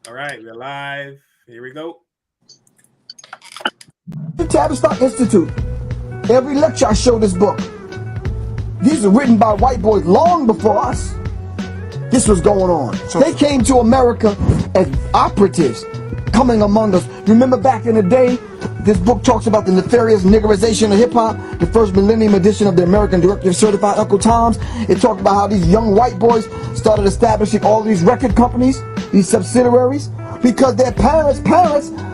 All right, we're live. Here we go. The Tavistock Institute. Every lecture I show this book. These are written by white boys long before us. This was going on. They came to America as operatives coming among us. Remember back in the day, this book talks about the nefarious niggerization of hip-hop, the first millennium edition of the American Directory of Certified Uncle Toms. It talked about how these young white boys started establishing all these record companies, these subsidiaries, because their parents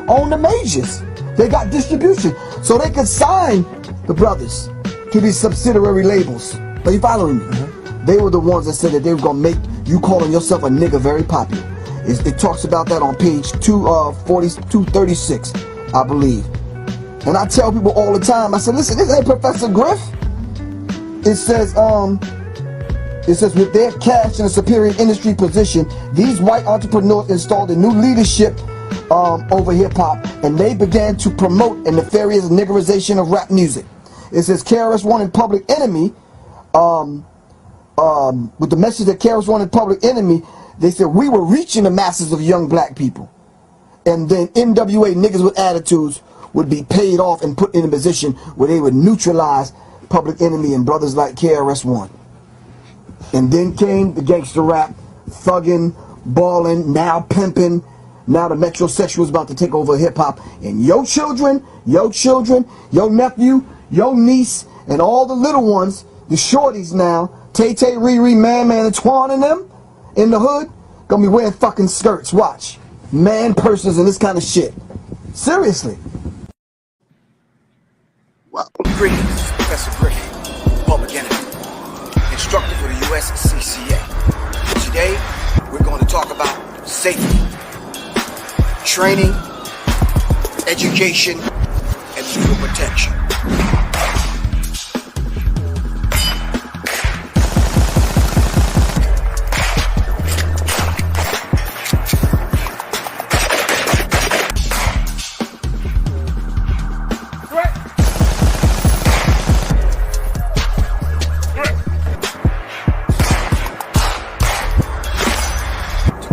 owned the majors. They got distribution, so they could sign the brothers to these subsidiary labels. Are you following me? They were the ones that said that they were going to make you calling yourself a nigga very popular. It talks about that on page 236, I believe. And I tell people all the time, I said, listen, this ain't Professor Griff. It says with their cash in a superior industry position, these white entrepreneurs installed a new leadership over hip-hop, and they began to promote a nefarious niggerization of rap music. It says KRS-One and Public Enemy, with the message that KRS-One and Public Enemy, they said we were reaching the masses of young black people. And then NWA, niggas with attitudes, would be paid off and put in a position where they would neutralize Public Enemy and brothers like KRS-One. And then came the gangster rap, thugging, balling, now pimping. Now the metrosexual is about to take over hip-hop. And your children, your nephew, your niece, and all the little ones, the shorties now, Tay-Tay, Riri, Man, and Twan and them, in the hood, gonna be wearing fucking skirts. Watch. Man purses and this kind of shit. Seriously. Well, greetings, this is Professor Griff, Public Enemy, instructor for the USCCA. Today, we're going to talk about safety, training, education, and legal protection.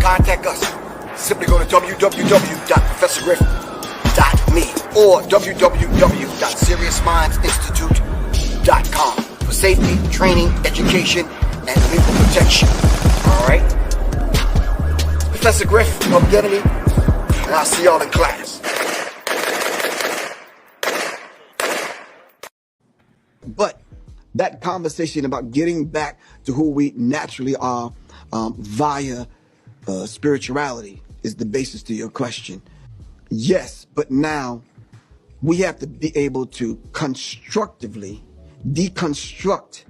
Contact us. Simply go to www.professorgriff.me or www.seriousmindsinstitute.com for safety, training, education, and legal protection. Alright? Professor Griff, Public Enemy, and I'll see y'all in class. But that conversation about getting back to who we naturally are via spirituality is the basis to your question. Yes, but now we have to be able to constructively deconstruct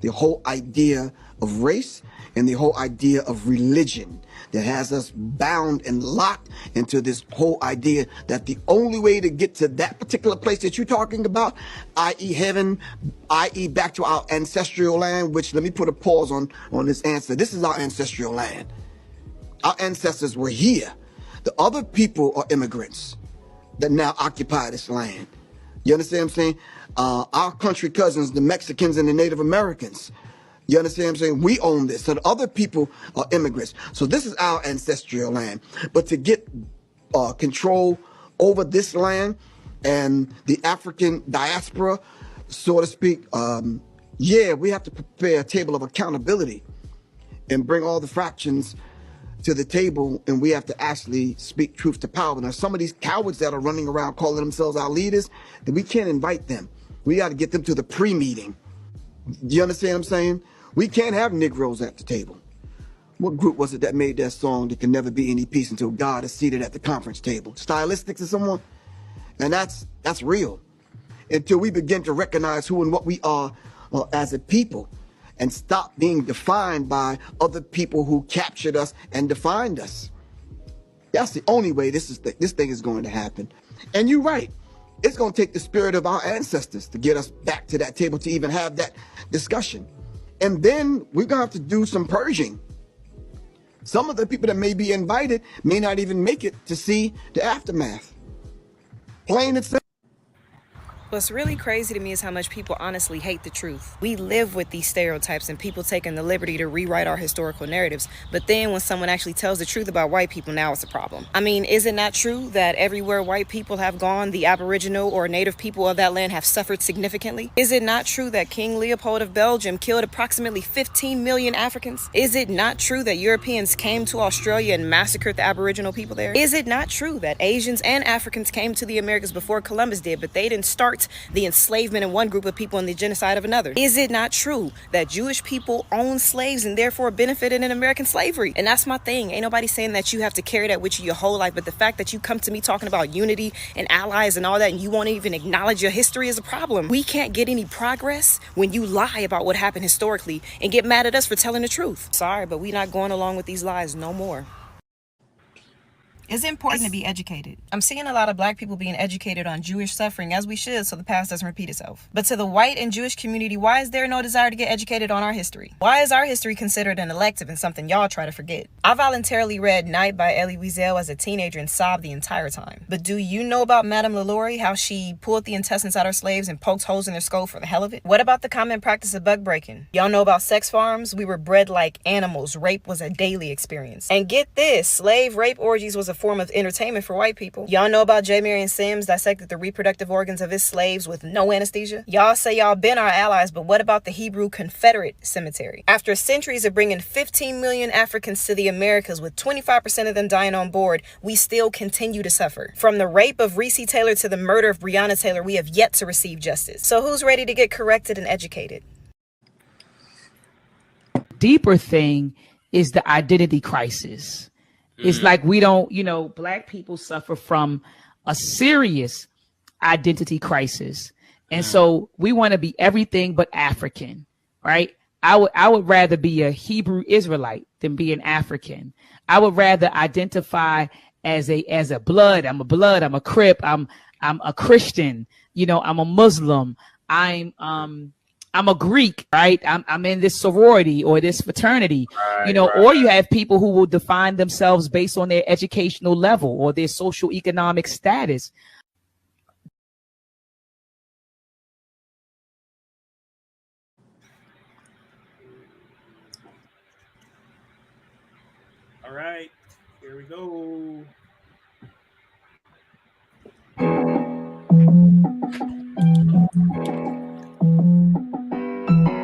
the whole idea of race and the whole idea of religion that has us bound and locked into this whole idea that the only way to get to that particular place that you're talking about, i.e. heaven, i.e. back to our ancestral land, which let me put a pause on this answer. This is our ancestral land. Our ancestors were here. The other people are immigrants that now occupy this land. You understand what I'm saying? Our country cousins, the Mexicans and the Native Americans. You understand what I'm saying? We own this. So the other people are immigrants. So this is our ancestral land. But to get control over this land and the African diaspora, so to speak, we have to prepare a table of accountability and bring all the fractions to the table, and we have to actually speak truth to power. Now, some of these cowards that are running around calling themselves our leaders, we can't invite them. We got to get them to the pre-meeting. Do you understand what I'm saying? We can't have Negroes at the table. What group was it that made that song, "There Can Never Be Any Peace Until God Is Seated at the Conference Table"? Stylistics or someone? And that's real. Until we begin to recognize who and what we are as a people, and stop being defined by other people who captured us and defined us. That's the only way this thing is going to happen. And you're right. It's going to take the spirit of our ancestors to get us back to that table to even have that discussion. And then we're going to have to do some purging. Some of the people that may be invited may not even make it to see the aftermath. Plain and simple. What's really crazy to me is how much people honestly hate the truth. We live with these stereotypes and people taking the liberty to rewrite our historical narratives, but then when someone actually tells the truth about white people, now it's a problem. I mean, is it not true that everywhere white people have gone, the Aboriginal or native people of that land have suffered significantly? Is it not true that King Leopold of Belgium killed approximately 15 million Africans? Is it not true that Europeans came to Australia and massacred the Aboriginal people there? Is it not true that Asians and Africans came to the Americas before Columbus did, but they didn't start the enslavement of one group of people and the genocide of another? Is it not true that Jewish people owned slaves and therefore benefited in American slavery? And that's my thing. Ain't nobody saying that you have to carry that with you your whole life, but the fact that you come to me talking about unity and allies and all that and you won't even acknowledge your history is a problem. We can't get any progress when you lie about what happened historically and get mad at us for telling the truth. Sorry, but we not going along with these lies no more. It's important to be educated. I'm seeing a lot of black people being educated on Jewish suffering, as we should, so the past doesn't repeat itself. But to the white and Jewish community, why is there no desire to get educated on our history? Why is our history considered an elective and something y'all try to forget? I voluntarily read Night by Elie Wiesel as a teenager and sobbed the entire time. But do you know about Madame LaLaurie, how she pulled the intestines out of slaves and poked holes in their skull for the hell of it? What about the common practice of bug breaking? Y'all know about sex farms? We were bred like animals. Rape was a daily experience. And get this, slave rape orgies was a form of entertainment for white people. Y'all know about J. Marion Sims dissected the reproductive organs of his slaves with no anesthesia? Y'all say y'all been our allies, but what about the Hebrew Confederate Cemetery? After centuries of bringing 15 million Africans to the Americas with 25% of them dying on board, we still continue to suffer. From the rape of Reese Taylor to the murder of Breonna Taylor, we have yet to receive justice. So who's ready to get corrected and educated? Deeper thing is the identity crisis. It's like we don't, black people suffer from a serious identity crisis. And so we want to be everything but African, right? I would rather be a Hebrew Israelite than be an African. I would rather identify as a blood. I'm a blood. I'm a Crip. I'm a Christian. I'm a Muslim. I'm a Greek, right? I'm in this sorority or this fraternity, right. Or you have people who will define themselves based on their educational level or their social economic status. All right, here we go.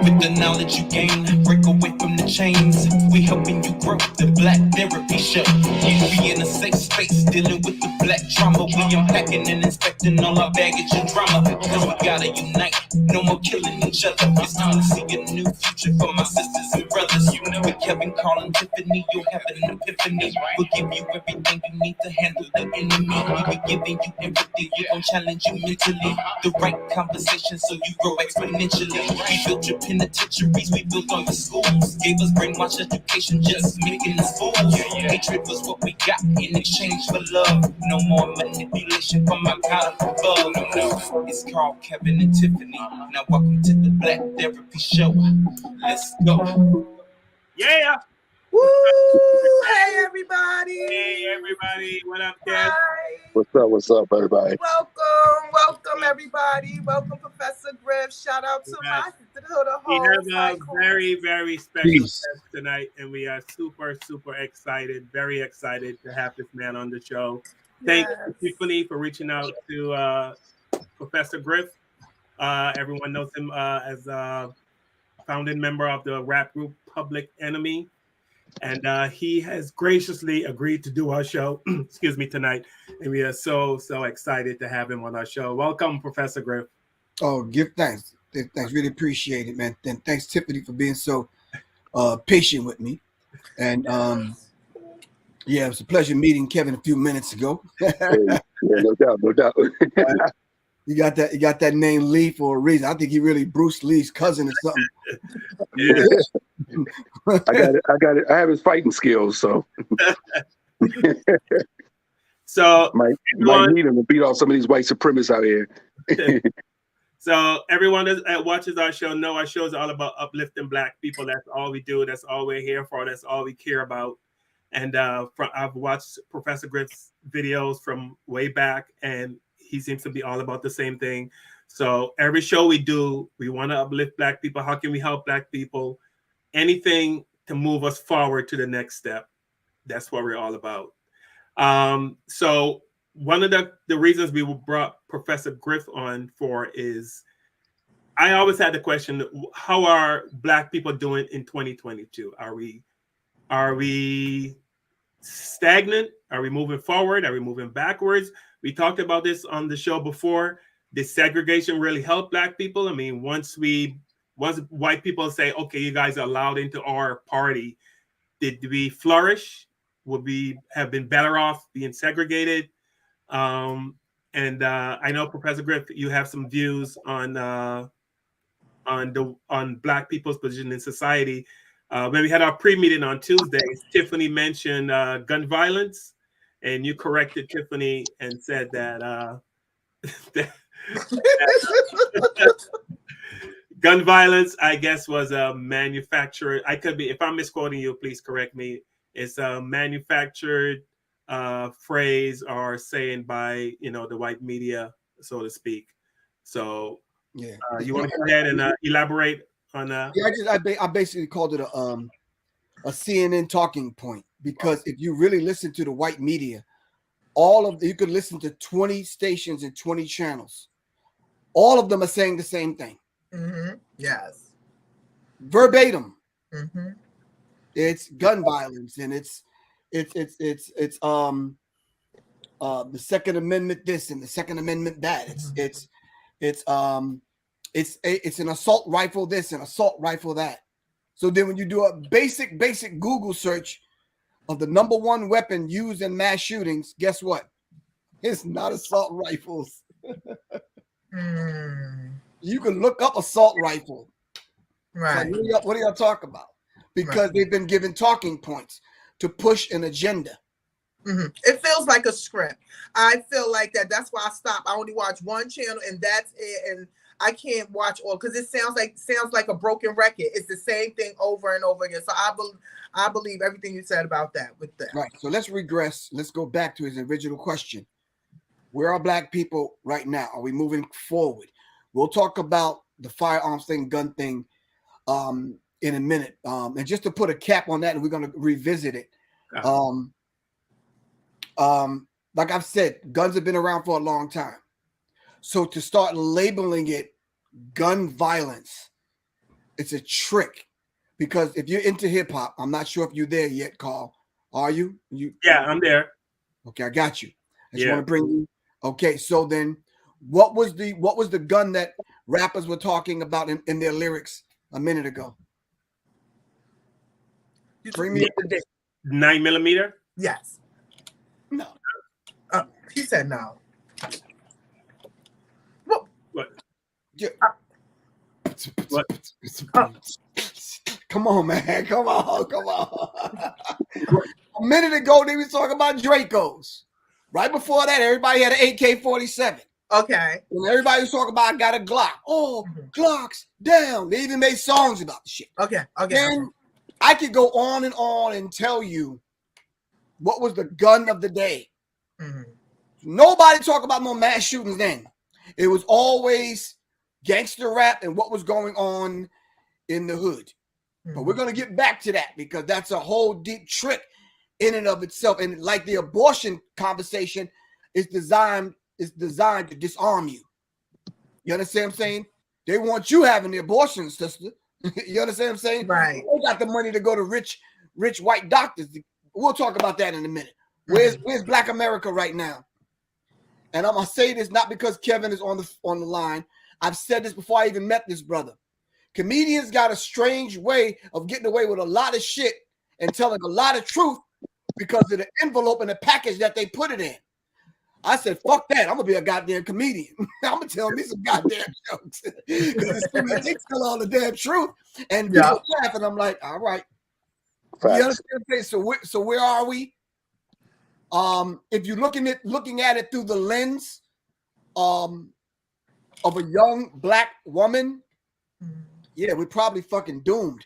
With the knowledge you gain, break away from the chains. We helping you grow the Black Therapy Show. You be in a safe space, dealing with the black trauma. We unpacking and inspecting all our baggage and drama. Cause we gotta unite, no more killing each other. It's time to see a new future for my sisters and brothers. With Kevin, Carl, and Tiffany, you'll have an epiphany. We'll give you everything you need to handle the enemy. We'll be giving you empathy, we're gonna challenge you mentally. The right conversation so you grow exponentially. We built your penitentiaries, we built all the schools. Gave us brainwash education, just making us fools. Hatred was what we got in exchange for love. No more manipulation from my God up above. No. It's Carl, Kevin, and Tiffany. Now welcome to the Black Therapy Show. Let's go. Yeah. Woo! Hey everybody! Hey everybody! What up, Kev? What's up, everybody? Welcome everybody. Welcome, Professor Griff. Shout out to the whole. We have a very, very special guest tonight, and we are super, super excited, very excited to have this man on the show. Thank you, Tiffany, for reaching out to Professor Griff. Everyone knows him as a founding member of the rap group Public Enemy. And he has graciously agreed to do our show, tonight. And we are so excited to have him on our show. Welcome, Professor Griff. Oh, give thanks. Thanks. Really appreciate it, man. And thanks, Tiffany, for being so patient with me. And it was a pleasure meeting Kevin a few minutes ago. No doubt. You got that name Lee for a reason. I think he really Bruce Lee's cousin or something. Yeah. I got it. I have his fighting skills, so. So might need him to beat off some of these white supremacists out here. So everyone that watches our show know our show is all about uplifting Black people. That's all we do. That's all we're here for. That's all we care about. And I've watched Professor Griff's videos from way back, and he seems to be all about the same thing. So every show we do, we want to uplift Black people. How can we help Black people? Anything to move us forward to the next step. That's what we're all about. So one of the reasons we brought Professor Griff on for is I always had the question, how are Black people doing in 2022? Are we stagnant? Are we moving forward? Are we moving backwards? We talked about this on the show before. Did segregation really help Black people? I mean, once white people say, okay, you guys are allowed into our party, did we flourish? Would we have been better off being segregated? And I know, Professor Griff, you have some views on Black people's position in society. When we had our pre-meeting on Tuesdays, Tiffany mentioned gun violence, and you corrected Tiffany and said that, gun violence, I guess, was a manufactured. I could be, if I'm misquoting you, please correct me. It's a manufactured phrase or saying by the white media, so to speak. So Yeah, you want to go ahead and elaborate on that? Yeah, I basically called it a CNN talking point, because if you really listen to the white media, you could listen to 20 stations and 20 channels. All of them are saying the same thing. Mm-hmm. Yes. Verbatim. Mm-hmm. It's gun violence, and it's the Second Amendment this and the Second Amendment that. It's an assault rifle this and assault rifle that. So then when you do a basic Google search of the number one weapon used in mass shootings, guess what? It's not assault rifles. You can look up assault rifle. Right. Like, what are y'all talking about? Because they've been given talking points to push an agenda. Mm-hmm. It feels like a script. I feel like that. That's why I stopped. I only watch one channel, and that's it. And I can't watch all because it sounds like a broken record. It's the same thing over and over again. So I believe everything you said about that with that. Right. So let's regress. Let's go back to his original question. Where are Black people right now? Are we moving forward? We'll talk about the firearms thing, gun thing, in a minute. And just to put a cap on that, and we're going to revisit it. Like I've said, guns have been around for a long time. So to start labeling it gun violence, it's a trick. Because if you're into hip hop, I'm not sure if you're there yet, Carl. Are you? Yeah, I'm there. Okay, I got you. I just want to bring you. Okay, so then what was the gun that rappers were talking about in their lyrics a minute ago? Bring me up to date. 9mm? Yes. No. He said no. What? Yeah. What? Come on, man. Come on. A minute ago, they was talking about Dracos. Right before that, everybody had an AK-47. Okay. And everybody was talking about, I got a Glock. Oh, Glocks down. They even made songs about the shit. Okay. And I could go on and tell you what was the gun of the day. Mm-hmm. Nobody talk about no mass shootings then. It was always gangster rap and what was going on in the hood. Mm-hmm. But we're going to get back to that because that's a whole deep trick in and of itself. And like the abortion conversation is designed to disarm you. You understand what I'm saying? They want you having the abortion, sister. You understand what I'm saying? Right. They got the money to go to rich white doctors. We'll talk about that in a minute. Where's Black America right now? And I'm gonna say this not because Kevin is on the line. I've said this before I even met this brother. Comedians got a strange way of getting away with a lot of shit and telling a lot of truth because of the envelope and the package that they put it in. I said, fuck that. I'm gonna be a goddamn comedian. I'm gonna tell me some goddamn jokes. Because they tell all the damn truth. And people laugh, and I'm like, all right. You understand what I'm saying? So where are we? If you're looking at it through the lens of a young Black woman, yeah, we're probably fucking doomed.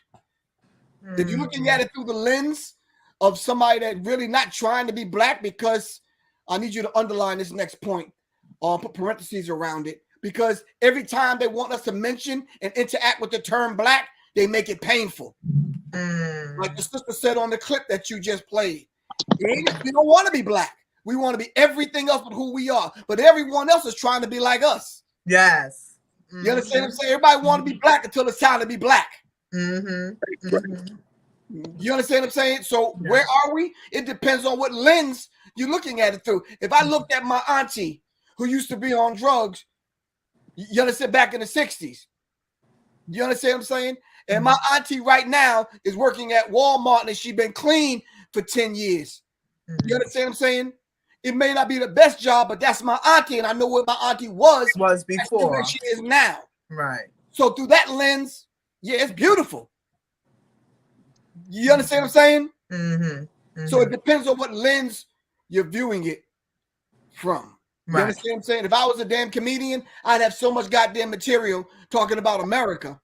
If you're looking at it through the lens of somebody that really not trying to be Black, because I need you to underline this next point, put parentheses around it, because every time they want us to mention and interact with the term black, they make it painful. Like the sister said on the clip that you just played, we don't want to be black. We want to be everything else but who we are. But everyone else is trying to be like us. Yes. You understand what I'm saying? Everybody want to be black until it's time to be black. Mm-hmm. Mm-hmm. You understand what I'm saying? So where are we? It depends on what lens you're looking at it through. If I looked at my auntie who used to be on drugs, you understand, back in the 60s. You understand what I'm saying? And my auntie right now is working at Walmart and she's been clean for 10 years. You understand what I'm saying? It may not be the best job, but that's my auntie, and I know what my auntie was before. Where she is now. Right. So through that lens, yeah, it's beautiful. You understand what I'm saying? Mm-hmm. So it depends on what lens you're viewing it from. You understand what I'm saying? If I was a damn comedian, I'd have so much goddamn material talking about America.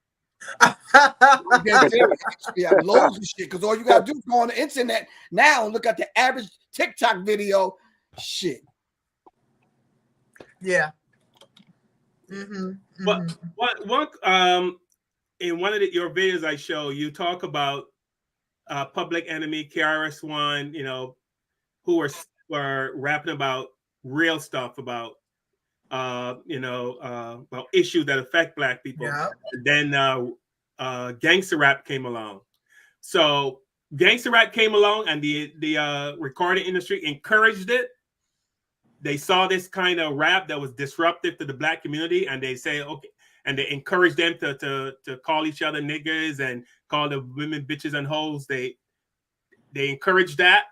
Yeah, loads of shit. Because all you gotta do is go on the internet now and look at the average TikTok video. Shit. Yeah. Mm-hmm. But what in one of your videos I show, you talk about Public Enemy, KRS-One, you know, who were rapping about real stuff, about about issues that affect black people. Yeah. Then gangster rap came along. So gangster rap came along, and the recording industry encouraged it. They saw this kind of rap that was disruptive to the black community, and they say, okay, and they encouraged them to call each other niggas and call the women bitches and hoes. They encouraged that.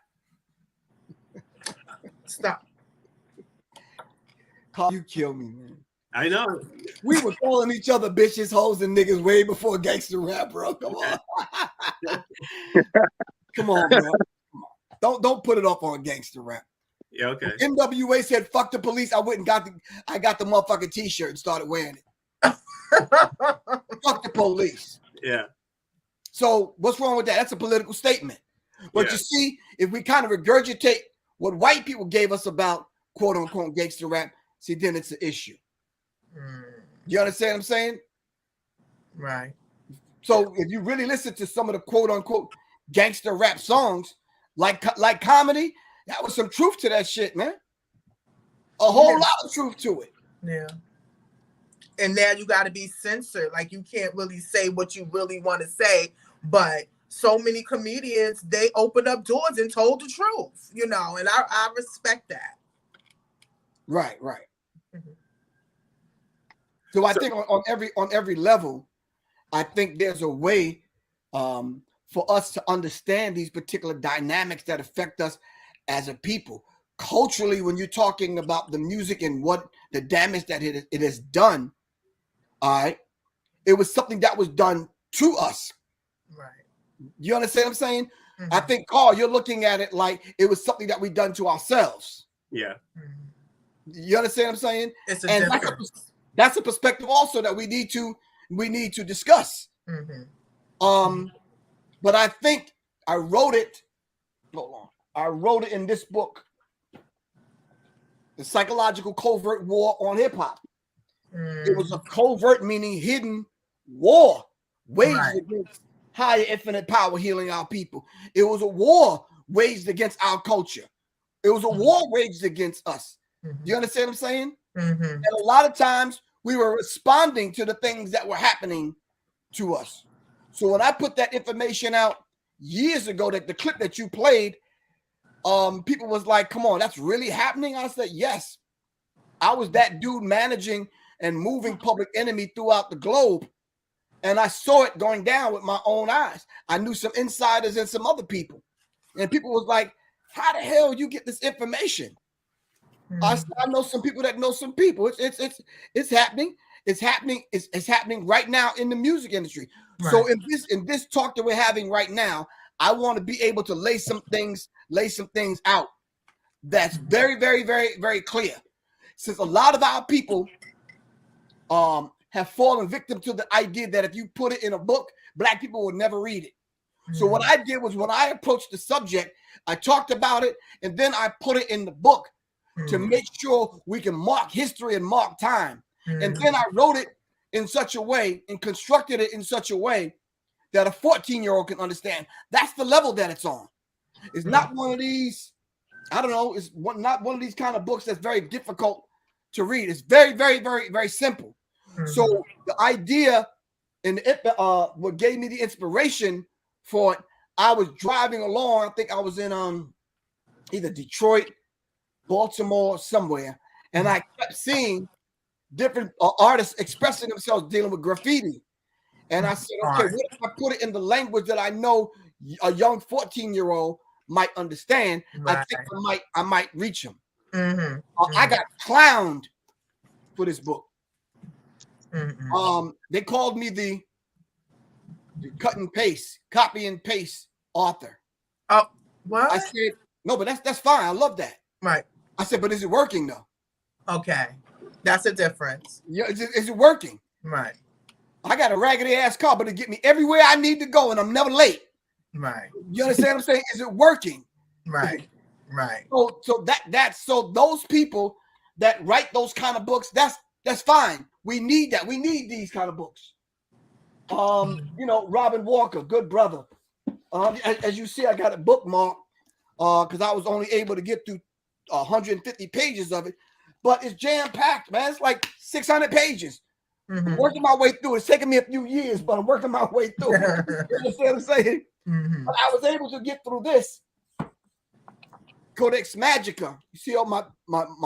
Stop. You kill me, man. I know. We were calling each other bitches, hoes, and niggas way before gangster rap, bro. Come on. Come on, bro. Don't put it up on gangster rap. Yeah, okay. When NWA said fuck the police, I went and got the motherfucking t-shirt and started wearing it. Fuck the police. Yeah. So what's wrong with that? That's a political statement. But you see, if we kind of regurgitate what white people gave us about quote unquote gangster rap, see, then it's an issue. You understand what I'm saying? Right. So if you really listen to some of the quote unquote gangster rap songs, like comedy, that was some truth to that shit, man. A whole lot of truth to it. Yeah. And now you got to be censored. Like, you can't really say what you really want to say. But so many comedians, they opened up doors and told the truth, you know, and I respect that. Right. Mm-hmm. So I think on every level, I think there's a way for us to understand these particular dynamics that affect us as a people. Culturally, when you're talking about the music and what the damage that it has done, all right, it was something that was done to us. Right. You understand what I'm saying? Mm-hmm. I think, Carl, you're looking at it like it was something that we done to ourselves. Yeah. You understand what I'm saying? It's a difference. That's a perspective also that we need to discuss. Mm-hmm. But I think I wrote it. Hold on. I wrote it in this book, The Psychological Covert War on Hip Hop. It was a covert, meaning hidden war waged against higher infinite power healing our people. It was a war waged against our culture. It was a war waged against us. You understand what I'm saying? And a lot of times we were responding to the things that were happening to us. So when I put that information out years ago, that the clip that you played, people was like, come on, that's really happening? I said, yes. I was that dude managing and moving Public Enemy throughout the globe. And I saw it going down with my own eyes. I knew some insiders and some other people. And people was like, how the hell you get this information? I know some people that know some people. It's happening. It's happening. It's happening right now in the music industry. Right. So in this talk that we're having right now, I want to be able to lay some things out that's very, very, very, very clear. Since a lot of our people have fallen victim to the idea that if you put it in a book, black people will never read it. So what I did was, when I approached the subject, I talked about it, and then I put it in the book to make sure we can mark history and mark time. And then I wrote it in such a way and constructed it in such a way that a 14-year-old can understand. That's the level that it's on. It's not one of these, I don't know, it's not one of these kind of books that's very difficult to read. It's very, very, very, very simple. So the idea and what gave me the inspiration for it, I was driving along. I think I was in either Detroit, Baltimore, somewhere, and I kept seeing different artists expressing themselves dealing with graffiti. And I said, okay, what if I put it in the language that I know a young 14-year-old might understand? I think I might reach him. I got clowned for this book. They called me the cut and paste, copy and paste author. Oh, what? I said, no, but that's fine. I love that. Right. I said, but is it working though? Okay. That's a difference. Yeah, is it working? Right. I got a raggedy ass car, but it get me everywhere I need to go, and I'm never late. Right. You understand what I'm saying? Is it working? Right. Right. So so those people that write those kind of books, that's fine. We need that. We need these kind of books. You know, Robin Walker, good brother. As you see, I got a bookmark because I was only able to get through 150 pages of it, but it's jam-packed, man. It's like 600 pages. I'm working my way through it. It's taking me a few years, but I'm working my way through it. You understand what I'm saying? But I was able to get through this. Codex Magica. You see all my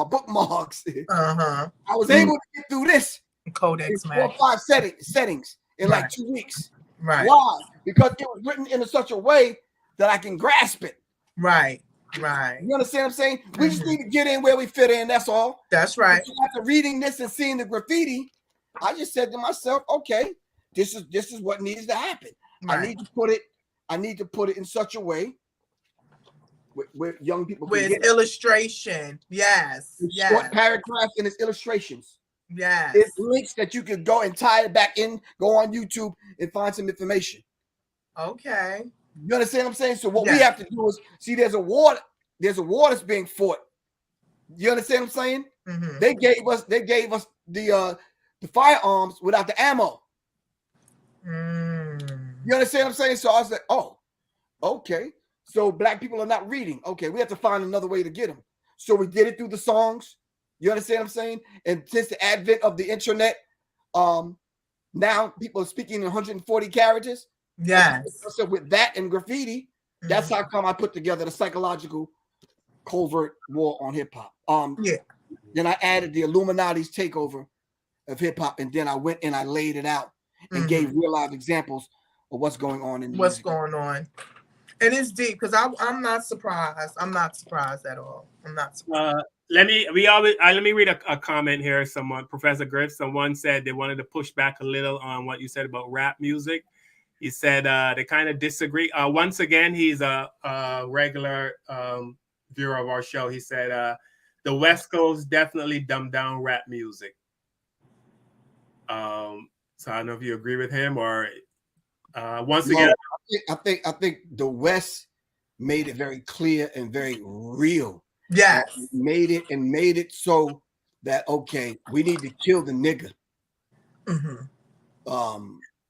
bookmarks. I was able to get through this. Codex Magica. 4 or 5 settings in like 2 weeks. Right. Why? Because it was written in such a way that I can grasp it. Right. Right. You understand what I'm saying? We just need to get in where we fit in. That's all. That's right. After reading this and seeing the graffiti, I just said to myself, okay, this is what needs to happen. Right. I need to put it in such a way where young people with illustration. Yes. Yes. Short paragraphs in its illustrations. Yes. It's links that you could go and tie it back in, go on YouTube and find some information. Okay. You understand what I'm saying? So what we have to do is see there's a war that's being fought. You understand what I'm saying? They gave us the firearms without the ammo. You understand what I'm saying? So I was like, oh, okay. So black people are not reading. Okay, we have to find another way to get them. So we did it through the songs. You understand what I'm saying? And since the advent of the internet, now people are speaking in 140 characters. Yes. So with that and graffiti, that's how come I put together the psychological covert war on hip hop. Then I added the Illuminati's takeover of hip hop, and then I went and I laid it out and gave real life examples of what's going on in what's going on. And it's deep because I'm not surprised. I'm not surprised at all. I'm not surprised. Let me read a comment here. Professor Griff, someone said they wanted to push back a little on what you said about rap music. He said they kind of disagree. Once again, he's a regular viewer of our show. He said the West Coast definitely dumbed down rap music. So I don't know if you agree with him or once again. I think the West made it very clear and very real. Yes. Made it so that okay, we need to kill the nigga.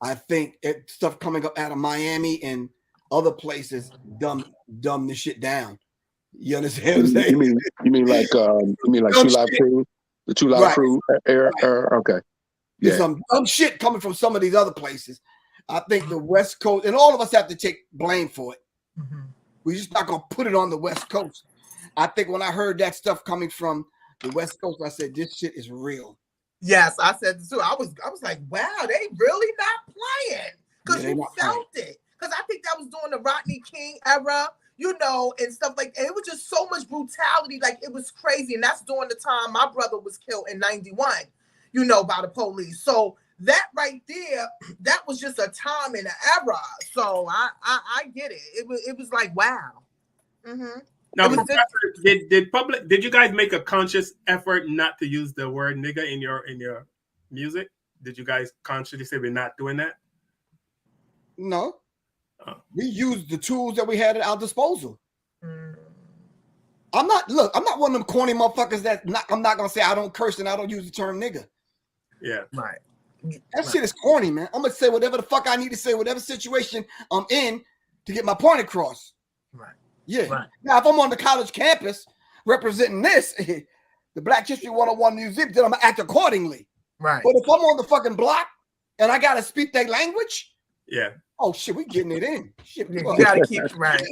I think stuff coming up out of Miami and other places dumb this shit down. You understand what I'm saying? You mean like 2 Live Crew, the 2 Live Crew era? Okay. There's some dumb shit coming from some of these other places. I think the West Coast, and all of us have to take blame for it. We're just not gonna put it on the West Coast. I think when I heard that stuff coming from the West Coast, I said, this shit is real. Yes, I said too. I was like, wow, they really not playing. Because you felt it. Because I think that was during the Rodney King era, you know, and stuff like that. It was just so much brutality. Like, it was crazy. And that's during the time my brother was killed in 91, you know, by the police. So that right there, that was just a time in the era. So I get it. It was like, wow. Now, Professor, did you guys make a conscious effort not to use the word nigga in your music? Did you guys consciously say we're not doing that? No. We used the tools that we had at our disposal. I'm not one of them corny motherfuckers I'm not gonna say I don't curse and I don't use the term nigga. Yeah. Right. That shit is corny, man. I'm gonna say whatever the fuck I need to say, whatever situation I'm in to get my point across. Right. Yeah. Right. Now, if I'm on the college campus representing this, the Black History 101 Museum, then I'm gonna act accordingly. Right. But if I'm on the fucking block and I gotta speak that language, yeah. Oh shit, we getting it in. Shit, Yeah, you gotta keep right.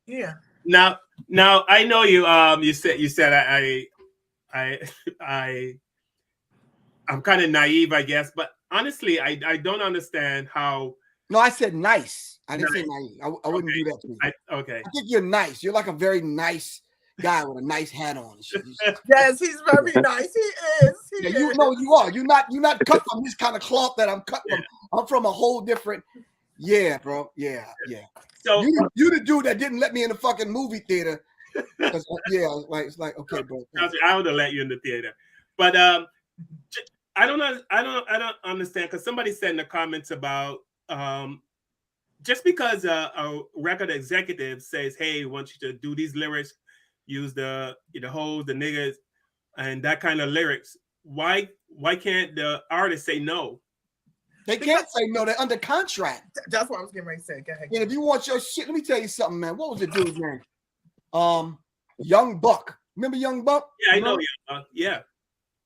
Yeah. Now I know you. You said I'm kind of naive, I guess, but honestly, I don't understand how. No, I said nice. I didn't say naive. I wouldn't do that to you. Okay. I think you're nice. You're like a very nice guy with a nice hat on. Yes, he's very nice. He is. You know you are. You're not cut from this kind of cloth that I'm cut from. I'm from a whole different. Yeah, bro. Yeah. So you the dude that didn't let me in the fucking movie theater. It's like okay, bro. I would have let you in the theater, but I don't understand because somebody said in the comments about just because a record executive says, "Hey, we want you to do these lyrics, use the hoes, the niggas, and that kind of lyrics." Why can't the artist say no? They can't say no. They're under contract. That's what I was getting ready to say. Go ahead. And if you want your shit, let me tell you something, man. What was the dude's name? Young Buck. Remember Young Buck? Yeah, I know Young Buck. Yeah.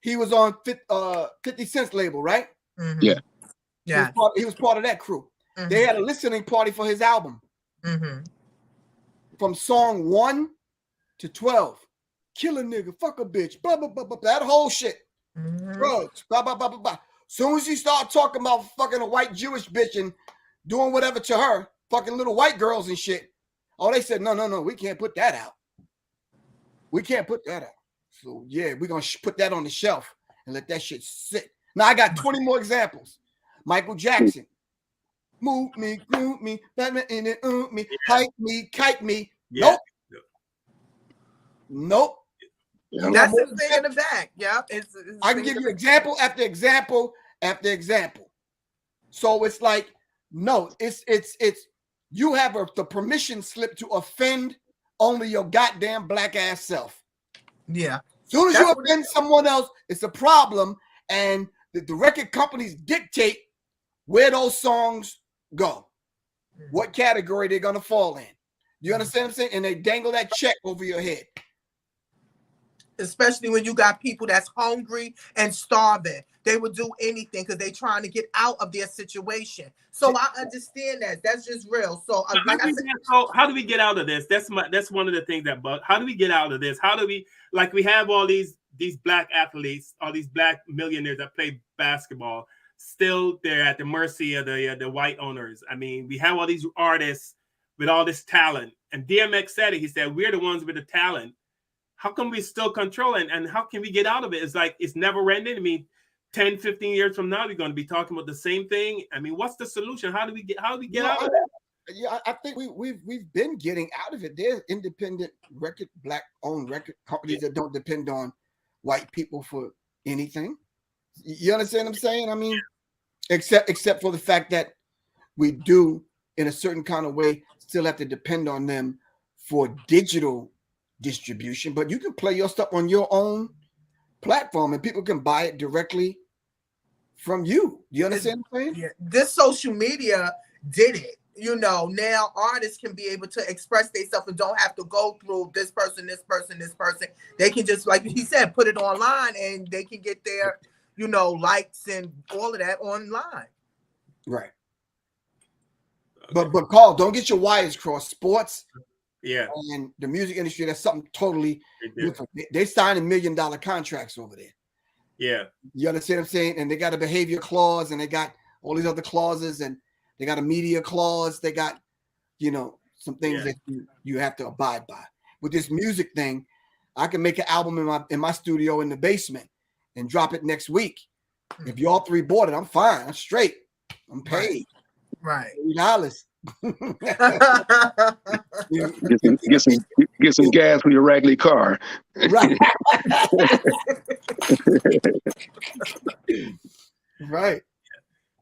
He was on 50 Cent's label, right? Mm-hmm. Yeah. Yeah. He was part of that crew. Mm-hmm. They had a listening party for his album. Mm-hmm. From song 1 to 12. Kill a nigga, fuck a bitch, blah, blah, blah, blah, that whole shit. Mm-hmm. Drugs, blah, blah, blah, blah, blah. Soon as you start talking about fucking a white Jewish bitch and doing whatever to her, fucking little white girls and shit. Oh, they said, no, we can't put that out. We can't put that out. So, yeah, we're going to put that on the shelf and let that shit sit. Now, I got 20 more examples. Michael Jackson. Move me, groove me, Batman in it, me, hike me, kite me. Yeah. Nope. That's the thing in the back. Yeah. It's I can give you example after example after example. So it's like, no, it's you have the permission slip to offend only your goddamn black ass self. Yeah. As soon as you offend someone else, it's a problem. And the record companies dictate where those songs go, what category they're going to fall in. You understand what I'm saying? And they dangle that check over your head. Especially when you got people that's hungry and starving. They would do anything because they're trying to get out of their situation. So I understand that. That's just real. So how do we get out of this? That's one of the things that bug. How do we get out of this? How do we, like, we have all these black athletes, all these black millionaires that play basketball. Still, they're at the mercy of the white owners. I mean, we have all these artists with all this talent. And DMX said it. He said, we're the ones with the talent. How come we still control it? And how can we get out of it? It's like, it's never ending. I mean, 10, 15 years from now, we're going to be talking about the same thing. I mean, what's the solution? How do we get out of it? Yeah, I think we've been getting out of it. There's independent black-owned record companies that don't depend on white people for anything. You understand what I'm saying? I mean, except for the fact that we do, in a certain kind of way, still have to depend on them for digital distribution. But you can play your stuff on your own platform, and people can buy it directly from you. Do you understand what I'm saying? Yeah. This social media did it. You know, now artists can be able to express themselves and don't have to go through this person. They can just, like he said, put it online and they can get their, likes and all of that online. Right. But Carl, don't get your wires crossed. Sports, and the music industry, that's something totally different. They sign $1 million contracts over there. Yeah. You understand what I'm saying? And they got a behavior clause and they got all these other clauses and they got a media clause. They got, some things that you have to abide by. With this music thing, I can make an album in my studio in the basement and drop it next week. If y'all three bought it, I'm fine. I'm straight. I'm paid. Right. $3. Get some gas for your raggedy car. Right. Right.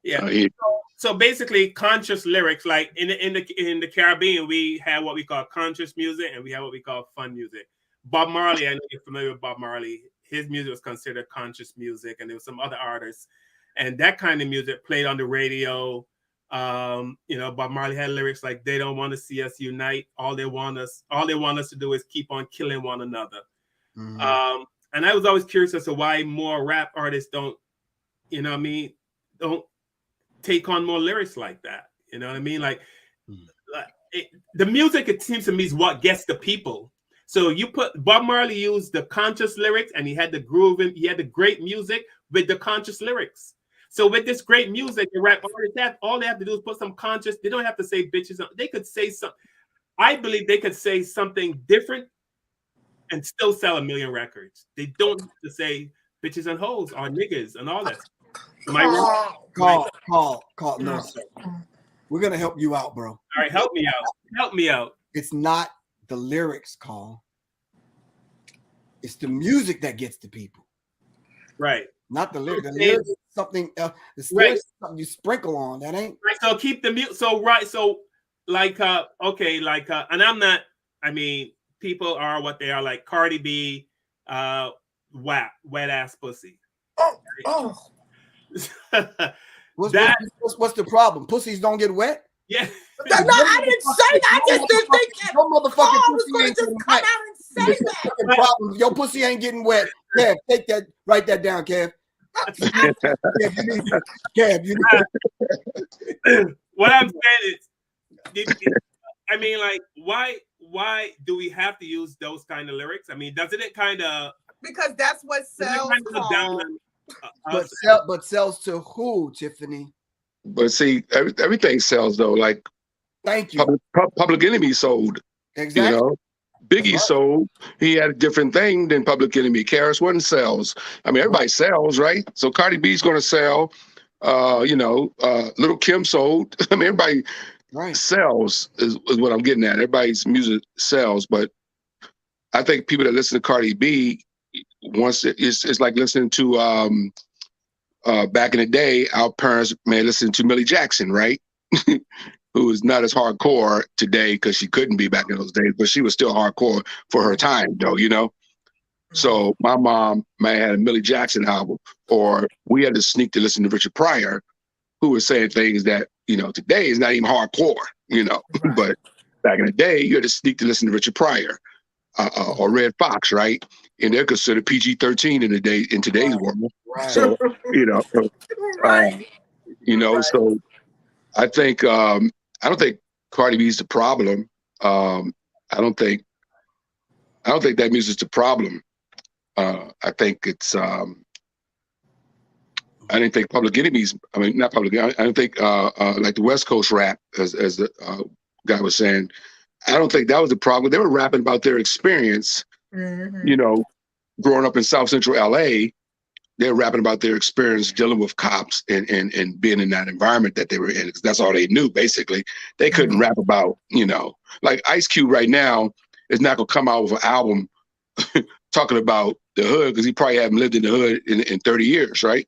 Yeah. So basically, conscious lyrics, like in the Caribbean, we have what we call conscious music and we have what we call fun music. Bob Marley, I know you're familiar with Bob Marley. His music was considered conscious music, and there was some other artists, and that kind of music played on the radio. Bob Marley had lyrics like, "They don't want to see us unite. All they want us to do is keep on killing one another." Mm-hmm. And I was always curious as to why more rap artists don't take on more lyrics like that. You know what I mean? Like, the music, it seems to me, is what gets the people. So you put Bob Marley used the conscious lyrics, and he had the groove, and he had the great music with the conscious lyrics. So with this great music, the rap artists all they have to do is put some conscious. They don't have to say bitches. They could say something. I believe they could say something different and still sell 1 million records. They don't have to say bitches and hoes or niggas and all that. Call. No, sir. We're gonna help you out, bro. All right, help me out. It's not the lyrics, Call. It's the music that gets the people. Right. Not the lyrics. The lyrics is something else. The lyrics is something you sprinkle on. That ain't right. So keep the music. So right. So and I'm not. I mean, people are what they are. Like Cardi B, wet ass pussy. Oh. What's the problem? Pussies don't get wet? Yeah. No, I didn't say that. I just didn't think that. No motherfucking pussy ain't just come out and say that. Problem. Your pussy ain't getting wet. Kev, take that. Write that down, Kev. Kev, you need. What I'm saying is, I mean, like, why do we have to use those kind of lyrics? I mean, doesn't it kind of, because that's what sells. But sells to who, Tiffany? But see, everything sells though. Like, thank you. Public Enemy sold. Exactly. You know, Biggie sold. He had a different thing than Public Enemy. KRS-One sells. I mean, everybody sells, right? So Cardi B's going to sell. Little Kim sold. I mean, everybody sells is what I'm getting at. Everybody's music sells, but I think people that listen to Cardi B, it's like listening to back in the day, our parents may listen to Millie Jackson, right? Who is not as hardcore today because she couldn't be back in those days, but she was still hardcore for her time, though, you know? So my mom may have had a Millie Jackson album, or we had to sneak to listen to Richard Pryor, who was saying things that, today is not even hardcore, right. But back in the day, you had to sneak to listen to Richard Pryor or Red Fox, right? And they're considered PG-13 in today's world. Right. So, so I think, I don't think Cardi B is the problem. I don't think that music's the problem. I think it's, I didn't think Public Enemies, not Public, I don't think like the West Coast rap, as the guy was saying, I don't think that was the problem. They were rapping about their experience, growing up in South Central LA. They're rapping about their experience dealing with cops and being in that environment that they were in. That's all they knew, basically. They couldn't rap about, like Ice Cube right now is not going to come out with an album talking about the hood because he probably haven't lived in the hood in 30 years, right?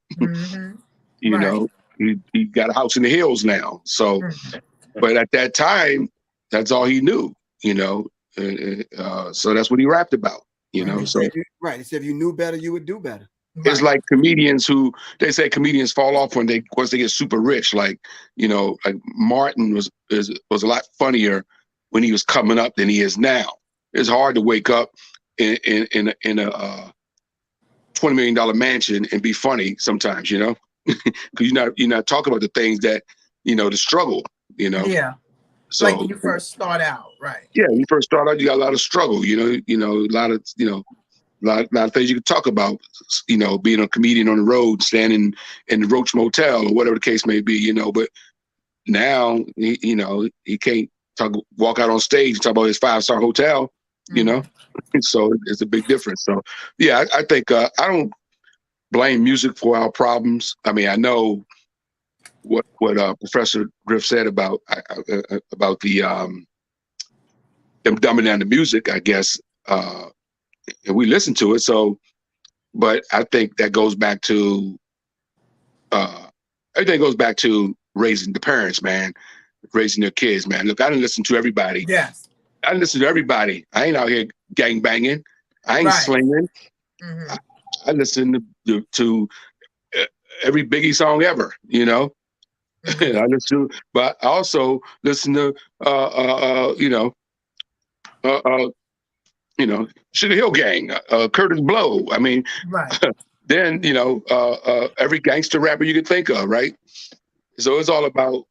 You know, he got a house in the hills now. So, but at that time, that's all he knew, so that's what he rapped about, So right. He said if you knew better, you would do better. It's like comedians who they say comedians fall off once they get super rich. Like, like Martin was a lot funnier when he was coming up than he is now. It's hard to wake up in a $20 million mansion and be funny sometimes, because you're not talking about the things that, the struggle, Yeah. So like when you first start out, right? Yeah, when you first start out, you got a lot of struggle, a lot of things you can talk about, being a comedian on the road, standing in the Roach Motel or whatever the case may be, but now, he can't walk out on stage and talk about his 5-star hotel, so it's a big difference. So, yeah, I think I don't blame music for our problems. I mean, I know what Professor Griff said about the them dumbing down the music, I guess, and we listen to it. So, but I think that goes back to everything goes back to raising the parents, man, raising their kids, man. Look, I didn't listen to everybody. Yes, I didn't listen to everybody. I ain't out here gang banging. I ain't slinging. Mm-hmm. I listen to every Biggie song ever, you know. Mm-hmm. I listen to, but I also listen to Sugar Hill Gang, Curtis Blow. I mean, Right. then every gangster rapper you could think of, right? So it's all about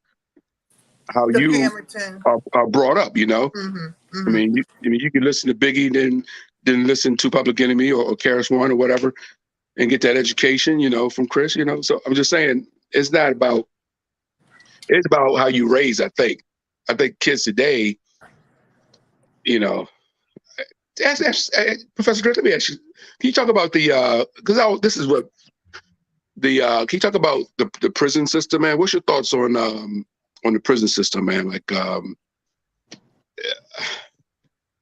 how The you parenting. are brought up, you know. Mm-hmm. Mm-hmm. I mean, you can listen to Biggie, then listen to Public Enemy or Karis One or whatever, and get that education, you know, from Chris. You know, so I'm just saying it's not about. It's about how you raise. I think kids today, you know. Professor Griff, let me ask you. Can you talk about the? Because this is what the. Can you talk about the prison system, man? What's your thoughts on the prison system, man? Like,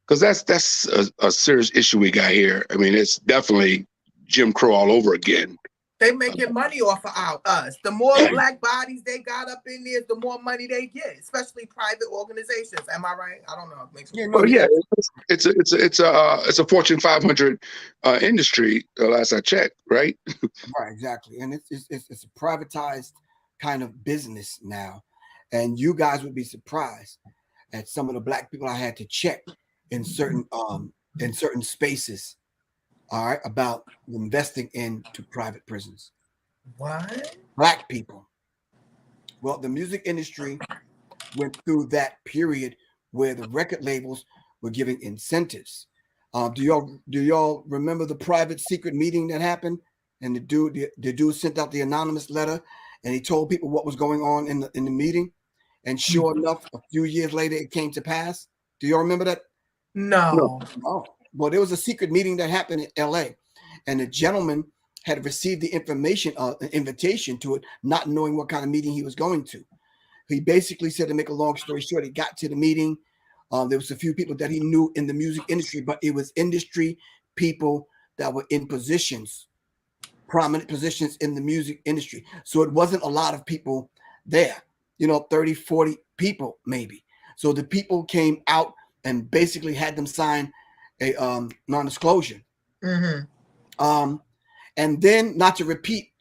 because that's a serious issue we got here. I mean, it's definitely Jim Crow all over again. They making money off of us. The more black bodies they got up in there, the more money they get, especially private organizations. Am I right? I don't know. It's a Fortune 500 industry. Last I checked, right? Right, exactly, and it's a privatized kind of business now, and you guys would be surprised at some of the black people I had to check in certain spaces. All right, about investing into private prisons. What? Black people. Well, the music industry went through that period where the record labels were giving incentives. Do y'all remember the private secret meeting that happened? And the dude sent out the anonymous letter, and he told people what was going on in the meeting. And sure enough, a few years later, it came to pass. Do y'all remember that? No. Oh, well, there was a secret meeting that happened in L.A., and the gentleman had received the invitation to it, not knowing what kind of meeting he was going to. He basically said, to make a long story short, he got to the meeting. There was a few people that he knew in the music industry, but it was industry people that were in positions, prominent positions in the music industry. So it wasn't a lot of people there, 30, 40 people maybe. So the people came out and basically had them sign a non-disclosure. Mm-hmm. And then, not to repeat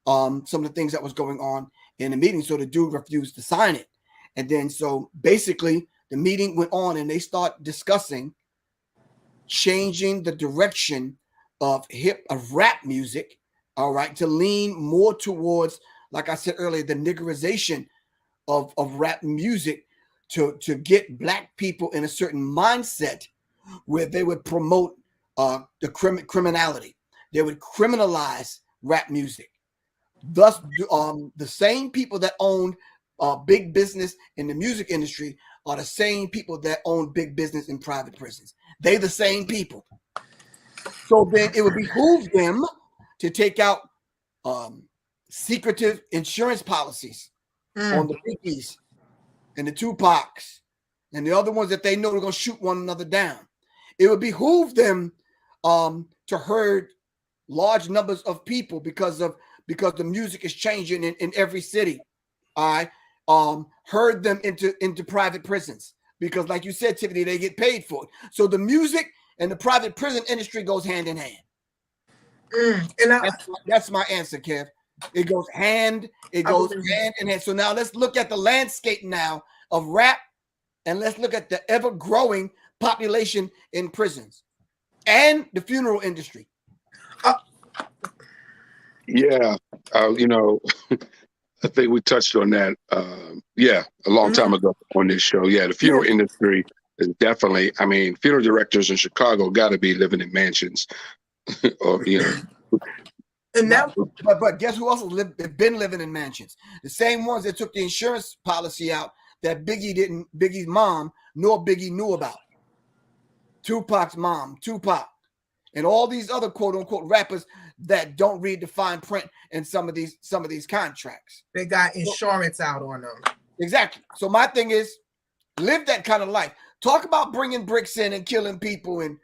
some of the things that was going on in the meeting, so the dude refused to sign it. And then, so basically, the meeting went on, and they start discussing changing the direction of rap music, all right, to lean more towards, like I said earlier, the niggerization of rap music to get black people in a certain mindset where they would promote the criminality. They would criminalize rap music. Thus, the same people that owned big business in the music industry are the same people that own big business in private prisons. They the same people. So then it would behoove them to take out secretive insurance policies on the Biggies and the Tupacs and the other ones that they know they're going to shoot one another down. It would behoove them to herd large numbers of people because the music is changing in every city. I herd them into private prisons because, like you said, Tiffany, they get paid for it. So the music and the private prison industry goes hand in hand. And that's my answer, Kev. It goes hand in hand. So now let's look at the landscape now of rap, and let's look at the ever-growing population in prisons and the funeral industry. Yeah, I think we touched on that. A long time ago on this show. Yeah, the funeral industry is definitely. I mean, funeral directors in Chicago got to be living in mansions, or And now, but guess who else has been living in mansions? The same ones that took the insurance policy out that Biggie's mom nor Biggie knew about. Tupac's mom, Tupac, and all these other quote unquote rappers that don't read the fine print in some of these contracts. They got insurance out on them. Exactly. So my thing is, live that kind of life. Talk about bringing bricks in and killing people and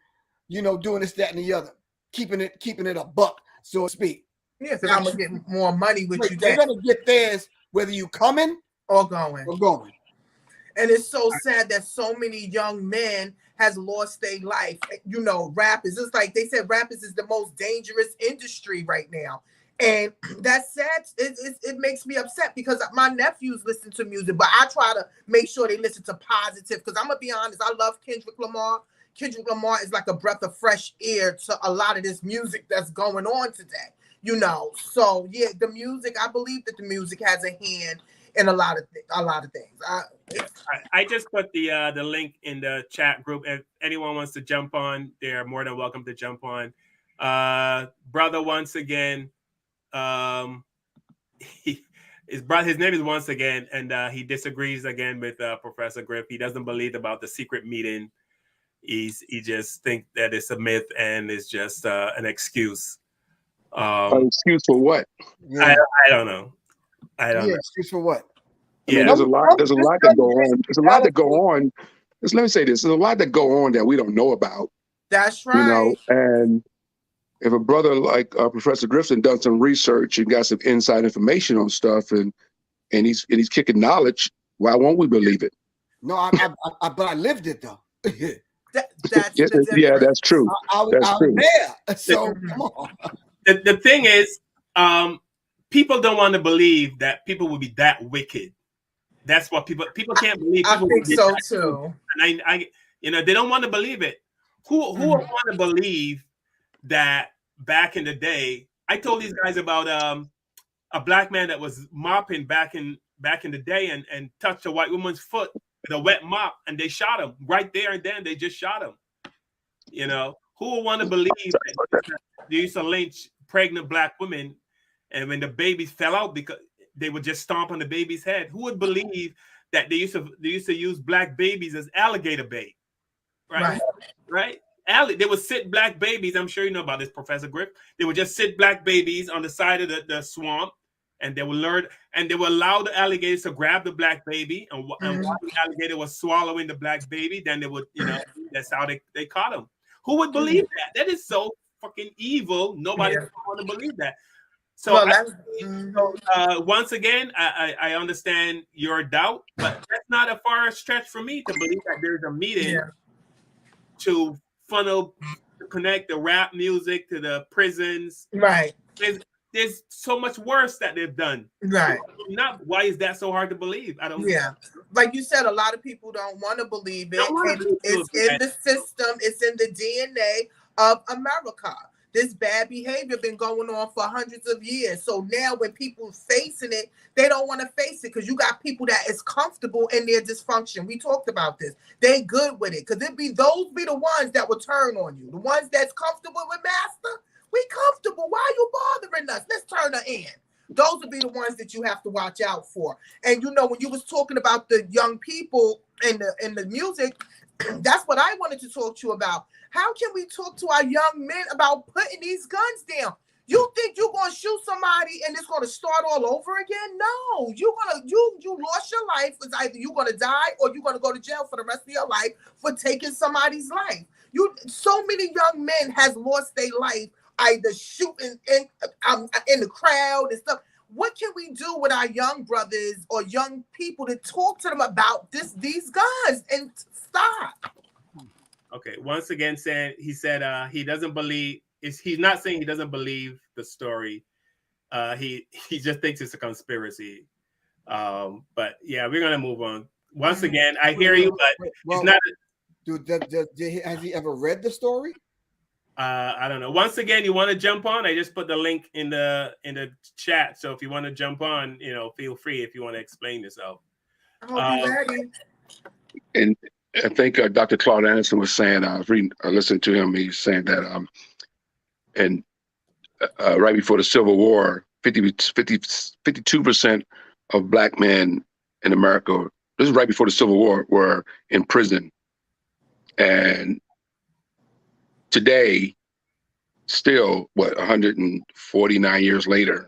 doing this, that, and the other, keeping it a buck, so to speak. Yeah, because I'm gonna get more money with you. They're gonna get theirs whether you coming or going. And it's so sad that so many young men has lost their life. You know, rappers. It's like they said, rappers is the most dangerous industry right now. And that's sad. It makes me upset because my nephews listen to music, but I try to make sure they listen to positive. Because I'm gonna be honest, I love Kendrick Lamar. Kendrick Lamar is like a breath of fresh air to a lot of this music that's going on today. You know, so yeah, the music. I believe that the music has a hand in a lot of things. I just put the link in the chat group. If anyone wants to jump on, they're more than welcome to jump on. Brother, once again, his name is Once Again, and he disagrees again with Professor Griff. He doesn't believe about the secret meeting. He just thinks that it's a myth and it's just an excuse. An excuse for what? I don't know. I don't know. Excuse for what? I mean, there's a lot that go on. There's a lot that go on. Let me say this. There's a lot that go on that we don't know about. That's right. You know, and if a brother like Professor Griffin done some research and got some inside information on stuff, and he's kicking knowledge, why won't we believe it? No, but I lived it though. That's that's true. That's true. There. So come on. The thing is, people don't want to believe that people will be that wicked. That's what people can't believe. I think so too. And I they don't want to believe it. Who would want to believe that back in the day? I told these guys about a black man that was mopping back in the day and touched a white woman's foot with a wet mop, and they shot him right there and then. They just shot him. You know, who would want to believe that they used to lynch pregnant black women, and when the babies fell out because they would just stomp on the baby's head? Who would believe that they used to use black babies as alligator bait? Right. They would sit black babies. I'm sure you know about this, Professor Griff. They would just sit black babies on the side of the swamp, and they would allow the alligators to grab the black baby, and while the alligator was swallowing the black baby, then they would, that's how they caught him. Who would believe that? That is so fucking evil. Nobody would want to believe that. So, once again, I understand your doubt, but that's not a far stretch for me to believe that there's a meeting to connect the rap music to the prisons. Right. There's so much worse that they've done. Right. Why is that so hard to believe? I don't know. Yeah. Like you said, a lot of people don't want to believe it. It's in the system. It's in the DNA of America. This bad behavior been going on for hundreds of years. So now when people facing it, they don't want to face it because you got people that is comfortable in their dysfunction. We talked about this. They good with it because those be the ones that will turn on you. The ones that's comfortable with master, we comfortable. Why are you bothering us? Let's turn her in. Those will be the ones that you have to watch out for. And when you was talking about the young people and the music, that's what I wanted to talk to you about. How can we talk to our young men about putting these guns down? You think you're gonna shoot somebody and it's gonna start all over again? No, you lost your life. It's either you're gonna die or you're gonna go to jail for the rest of your life for taking somebody's life. So many young men has lost their life either shooting in the crowd and stuff. What can we do with our young brothers or young people to talk to them about these guns and stop? Okay. Once again, he said he doesn't believe. He's not saying he doesn't believe the story. He just thinks it's a conspiracy. But yeah, we're gonna move on. Once again, I hear you, but it's not. Has he ever read the story? I don't know. Once again, you want to jump on? I just put the link in the chat. So if you want to jump on, feel free if you want to explain yourself. I'll be ready. And I think Dr. Claude Anderson was saying, I listened to him. He's saying that, and right before the Civil War, 52% of black men in America, this is right before the Civil War, were in prison. And today, still, 149 years later,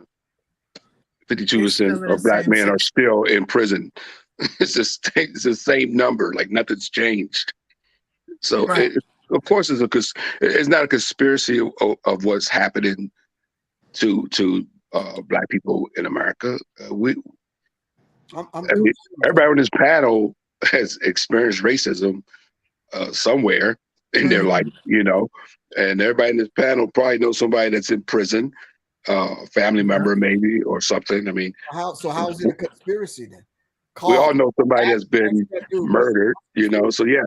52% of black men are still in prison. It's the same number, like nothing's changed. So, right. Of course, it's not a conspiracy of what's happening to black people in America. Everybody on this panel has experienced racism somewhere in their life, you know, and everybody in this panel probably knows somebody that's in prison, family member maybe or something. I mean, How is it a conspiracy then? we Carl, all know somebody that's been murdered, you know. So yeah,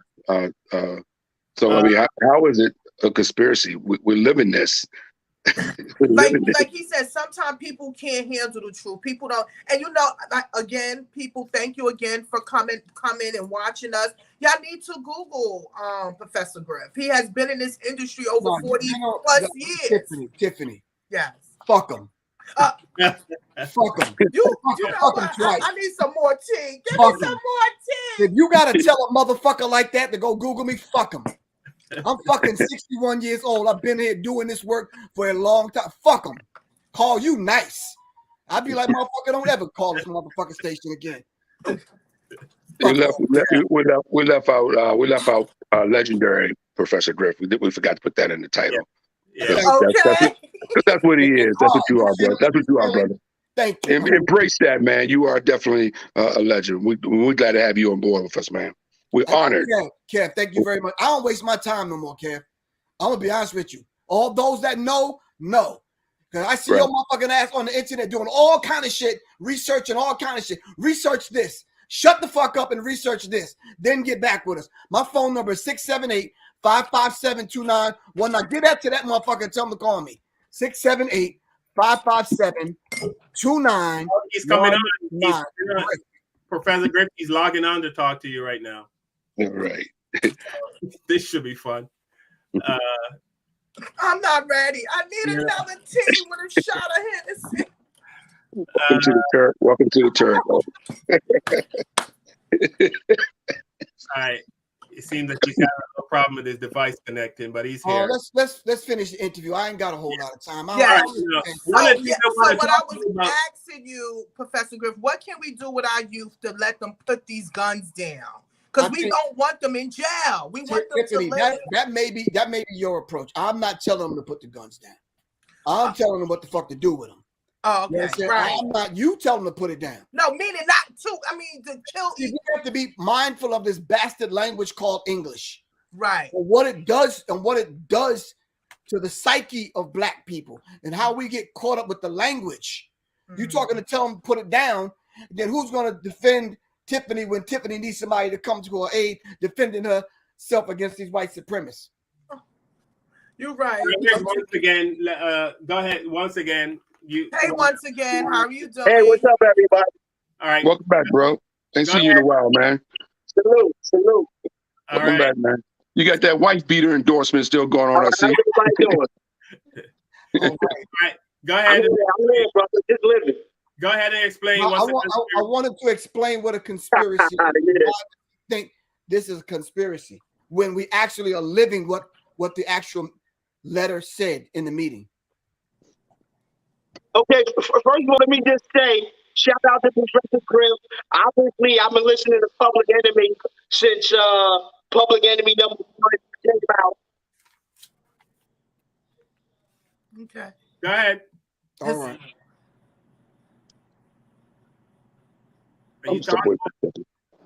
so I mean, how is it a conspiracy? We're living this. Like he said, sometimes people can't handle the truth. People don't, and you know, like, again, people, thank you again for coming and watching us. Y'all need to Google Professor Griff. He has been in this industry over 40 plus years. Tiffany. Yes. Fuck him. Fuck him. You know what? I need some more tea. Give me some more tea. If you gotta tell a motherfucker like that to go Google me, fuck him. I'm fucking 61 years old. I've been here doing this work for a long time. Fuck them. Call you nice. I'd be like, motherfucker, don't ever call this motherfucking station again. We left out legendary Professor Griff. We forgot to put that in the title. Yeah. That's what he is. That's what you are, brother. That's what you are, brother. Thank you. Embrace that, man. You are definitely a legend. We're glad to have you on board with us, man. We're honored. Kev, thank you very much. I don't waste my time no more, Kev. I'm gonna be honest with you. All those that know. Because I see your motherfucking ass on the internet doing all kind of shit, researching all kind of shit. Research this. Shut the fuck up and research this. Then get back with us. My phone number is 678-557-2919. Get that to that motherfucker and tell him to call me. 678-557-2919. He's coming on. Professor Griff, he's logging on to talk to you right now. All right. This should be fun. I'm not ready. I need another tea with a shot of Hennessy. Welcome to the turf. Welcome to the turf. All right. It seems like he's having a problem with his device connecting, but he's here. Let's finish the interview. I ain't got a whole lot of time. So what I was asking you, Professor Griff, what can we do with our youth to let them put these guns down? Because we don't want them in jail. We want them to live. That may be your approach. I'm not telling them to put the guns down. I'm telling them what the fuck to do with them. Oh, okay. You know right. I'm not you tell them to put it down. No, meaning not to. I mean to kill. You have to be mindful of this bastard language called English. Right. And what it does to the psyche of black people and how we get caught up with the language. Mm-hmm. You talking to tell them to put it down, then who's going to defend Tiffany when Tiffany needs somebody to come to her aid, defending herself against these white supremacists? You're right. Once again, go ahead. Once again. Once again, how are you doing? Hey, what's up, everybody? All right. Welcome back, bro. Ain't seen you in a while, man. Salute. Welcome back, man. You got that wife beater endorsement still going on, I see. How's everybody doing? All right. Go ahead. I'm living, brother. Just living. Go ahead and explain. I wanted to explain what a conspiracy is. I think this is a conspiracy when we actually are living what the actual letter said in the meeting. Okay, first of all, let me just say, shout out to Professor Griff. Obviously, I've been listening to Public Enemy since Public Enemy number 1 came out. Okay. Go ahead. All right.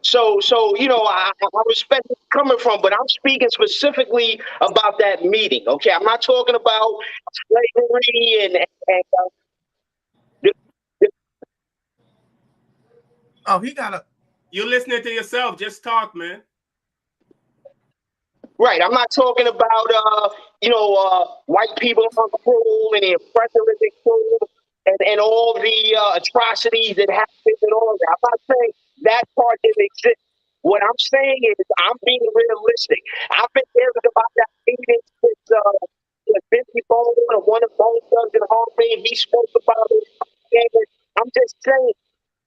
So you know, I respect where you're coming from, but I'm speaking specifically about that meeting. Okay, I'm not talking about slavery and oh, he got a. You're listening to yourself. Just talk, man. Right. I'm not talking about white people on the rule and the oppressive rule and all the atrocities that happened and all that. I'm not saying that part didn't exist. What I'm saying is I'm being realistic. I've been hearing about that meeting since Benny Bone and one of Bone Thugs and Harmony, and he spoke about it. I'm just saying,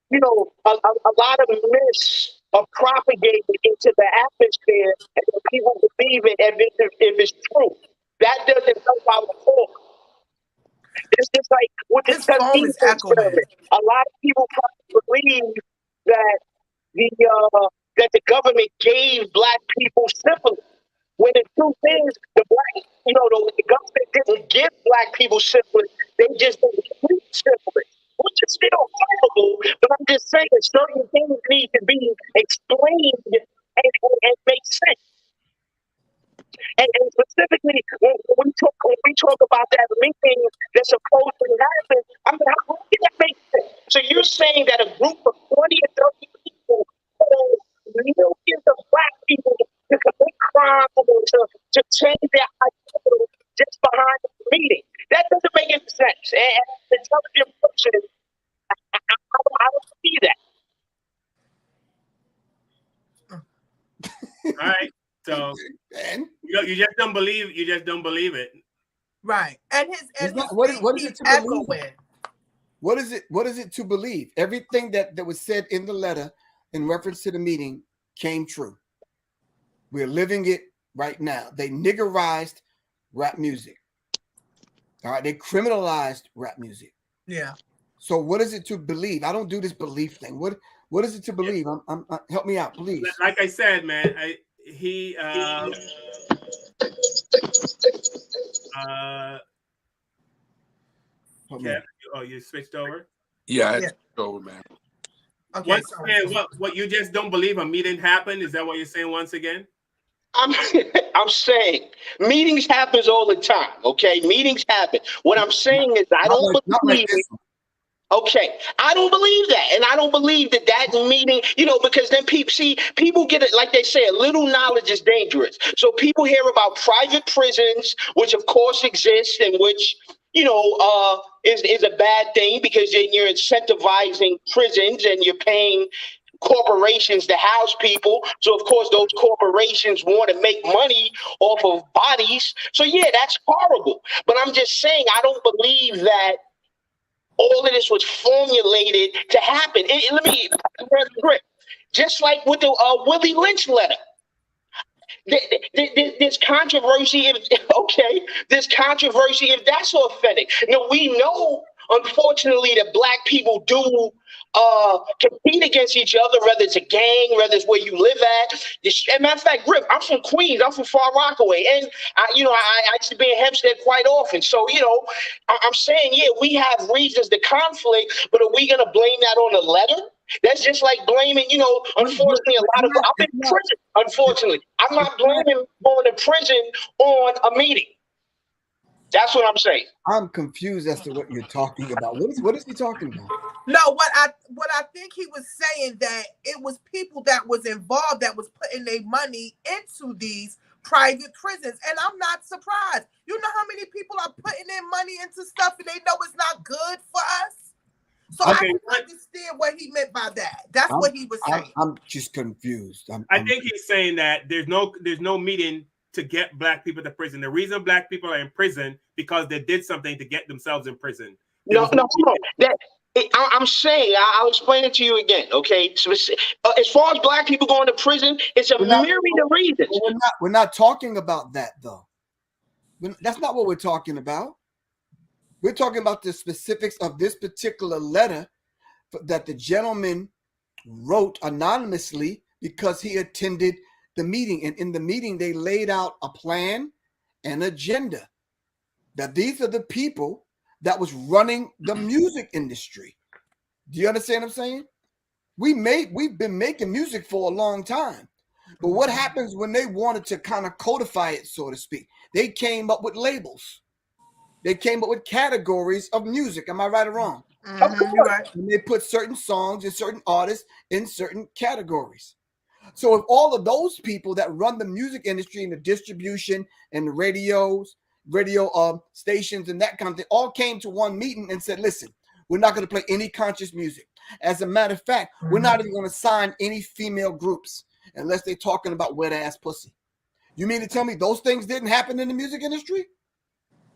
you know, a lot of myths are propagated into the atmosphere, and people believe it if it's true. That doesn't help our cause. It's just like with this Tuskegee experiment. A lot of people probably believe that the government gave black people syphilis. When the truth is, the government didn't give black people syphilis. They just didn't treat syphilis. Which is it's still horrible, but I'm just saying certain things need to be explained and make sense. And specifically, when we talk about that meeting that's supposed to happen, I mean, how can that make sense? So you're saying that a group of 20 or 30 people, millions of black people, to commit crime or to change their identity just behind the meeting? That doesn't make any sense. And as an intelligent person, I don't see that. All right. So you just don't believe it. Right. And what is it to believe? What is it to believe? Everything that was said in the letter in reference to the meeting came true. We're living it right now. They niggerized rap music. All right, they criminalized rap music. Yeah. So what is it to believe? I don't do this belief thing. What is it to believe? Help me out, please. Like I said, man, you switched over? Yeah, I switched over, man. Okay. Once again, what you just don't believe a meeting happened? Is that what you're saying once again? I'm saying meetings happens all the time. Okay, meetings happen. What I'm saying is I don't believe. Okay, I don't believe that, and I don't believe that meeting, because then people get it, like they say, a little knowledge is dangerous. So people hear about private prisons, which of course exist, and which is a bad thing because then you're incentivizing prisons and you're paying corporations to house people. So of course those corporations want to make money off of bodies. So yeah, that's horrible. But I'm just saying I don't believe that all of this was formulated to happen. Let me, just like with the Willie Lynch letter. There's controversy if that's authentic. Now we know, unfortunately, that black people do compete against each other, whether it's a gang, whether it's where you live at. As a matter of fact, Griff, I'm from Queens. I'm from Far Rockaway, and I used to be in Hempstead quite often. So I'm saying, yeah, we have reasons to conflict, but are we going to blame that on the letter? That's just like blaming, unfortunately, a lot of I've been in prison. Unfortunately, I'm not blaming going to prison on a meeting. That's what I'm saying. I'm confused as to what you're talking about. What is he talking about? No, what I think he was saying that it was people that was involved that was putting their money into these private prisons, and I'm not surprised. You know how many people are putting their money into stuff and they know it's not good for us. So I can understand what he meant by that. That's what he was saying. I'm just confused. I think he's saying that there's no meeting to get black people to prison. The reason black people are in prison because they did something to get themselves in prison. No. I'm saying, I'll explain it to you again, okay? So as far as black people going to prison, it's a myriad of reasons. We're not talking about that, though. That's not what we're talking about. We're talking about the specifics of this particular letter that the gentleman wrote anonymously because he attended the meeting. And in the meeting, they laid out a plan and agenda that these are the people that was running the music industry. Do you understand what I'm saying? We've been making music for a long time. But what happens when they wanted to kind of codify it, so to speak? They came up with labels. They came up with categories of music. Am I right or wrong? Right. And they put certain songs and certain artists in certain categories. So if all of those people that run the music industry and the distribution and the radio stations and that kind of thing all came to one meeting and said, listen, we're not going to play any conscious music. As a matter of fact, we're not even going to sign any female groups unless they're talking about wet ass pussy. You mean to tell me those things didn't happen in the music industry?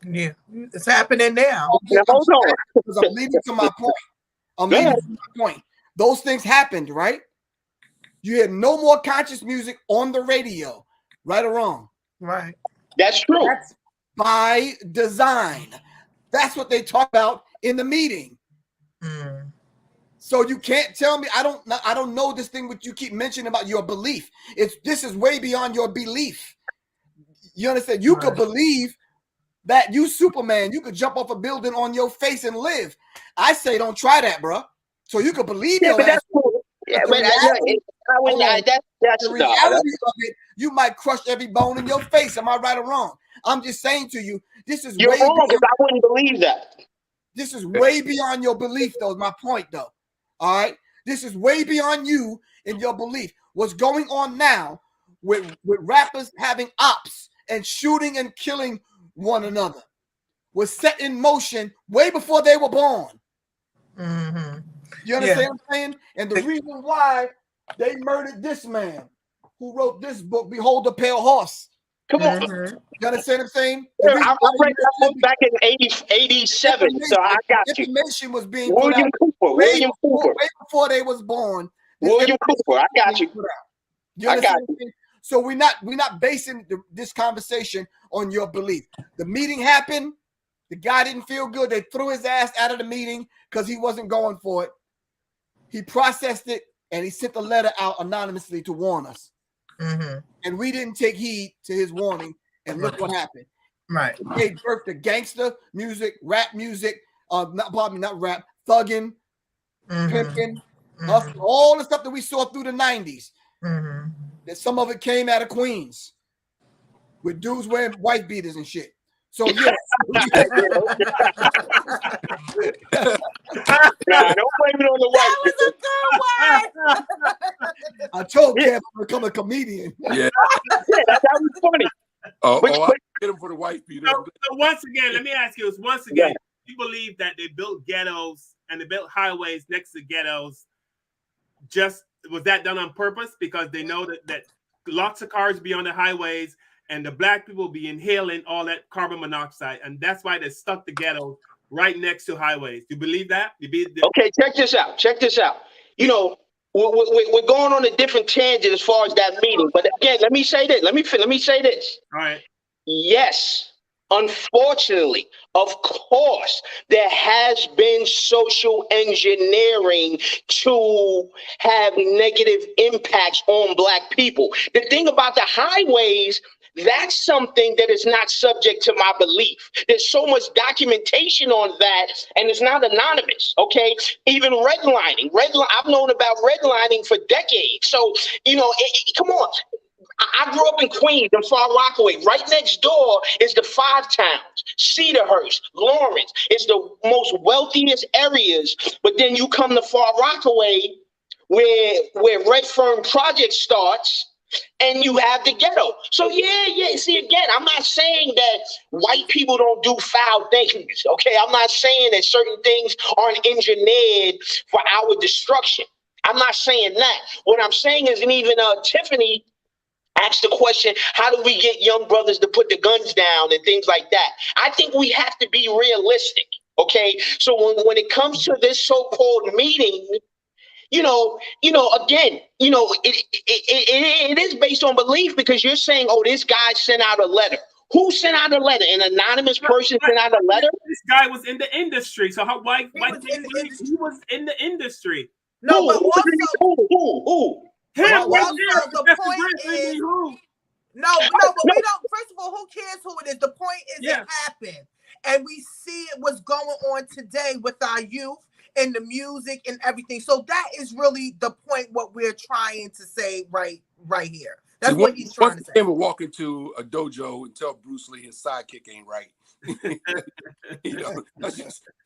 Yeah, it's happening now. Hold on. Because I'm leading to my point. Those things happened, right? You had no more conscious music on the radio, right or wrong? Right. That's true. That's by design. That's what they talk about in the meeting. So you can't tell me I don't know this thing what you keep mentioning about your belief. This is way beyond your belief. You understand? You could believe That you Superman, you could jump off a building on your face and live. I say don't try that, bro. So you could believe your ass. That's cool. Yeah, but that's the reality of it, you might crush every bone in your face. Am I right or wrong? I'm just saying to you, this is you're way wrong, beyond, because I wouldn't believe that. this is way beyond your belief, though, is my point, though. All right. This is way beyond you and your belief. What's going on now with rappers having ops and shooting and killing one another was set in motion way before they were born. Mm-hmm. You understand what I'm saying? And the reason why they murdered this man who wrote this book, Behold the Pale Horse. Come on. Mm-hmm. You understand what I'm saying? I read that book back in 87, so I got you. Information was being William Cooper. way before they was born. William Cooper, I got you. You understand what I'm saying? So we're not basing this conversation on your belief. The meeting happened. The guy didn't feel good. They threw his ass out of the meeting because he wasn't going for it. He processed it and he sent a letter out anonymously to warn us. Mm-hmm. And we didn't take heed to his warning. And look what happened. Right. It gave birth to gangster music, rap music, not rap, thugging, pimping, hustling, all the stuff that we saw through the 90s. Mm-hmm. That some of it came out of Queens with dudes wearing white beaters and shit. So yeah. Nah, don't blame it on the white. That was a good word. I told Kev I'm become a comedian. Yeah. That was funny. I get him for the white beater. So once again, let me ask you: you believe that they built ghettos and they built highways next to ghettos? Was that done on purpose because they know that lots of cars be on the highways and the black people be inhaling all that carbon monoxide, and that's why they stuck the ghettos right next to highways? Do you believe that? Okay, check this out. You know, we're going on a different tangent as far as that meeting, but again, let me say this. Let me say this. All right. Yes. Unfortunately, of course, there has been social engineering to have negative impacts on black people. The thing about the highways, that's something that is not subject to my belief. There's so much documentation on that, and it's not anonymous, okay? Even redlining. I've known about redlining for decades. So, you know, come on. I grew up in Queens in Far Rockaway. Right next door is the Five Towns, Cedarhurst, Lawrence. It's the most wealthiest areas. But then you come to Far Rockaway where Redfern Project starts, and you have the ghetto. So yeah. See, again, I'm not saying that white people don't do foul things, okay? I'm not saying that certain things aren't engineered for our destruction. I'm not saying that. What I'm saying is, and even Tiffany asked the question, how do we get young brothers to put the guns down and things like that? I think we have to be realistic, okay? So when it comes to this so-called meeting, again, it is based on belief, because you're saying, oh, this guy sent out a letter. Who sent out a letter? An anonymous person sent out a letter? This guy was in the industry. So how white he was in the industry. No, but also who? The point is, no, but we don't. First of all, who cares who it is? The point is, it happened, and we see what's going on today with our youth and the music and everything. So that is really the point. What we're trying to say right here. That's what he's trying to say. Never walk into a dojo and tell Bruce Lee his sidekick ain't right.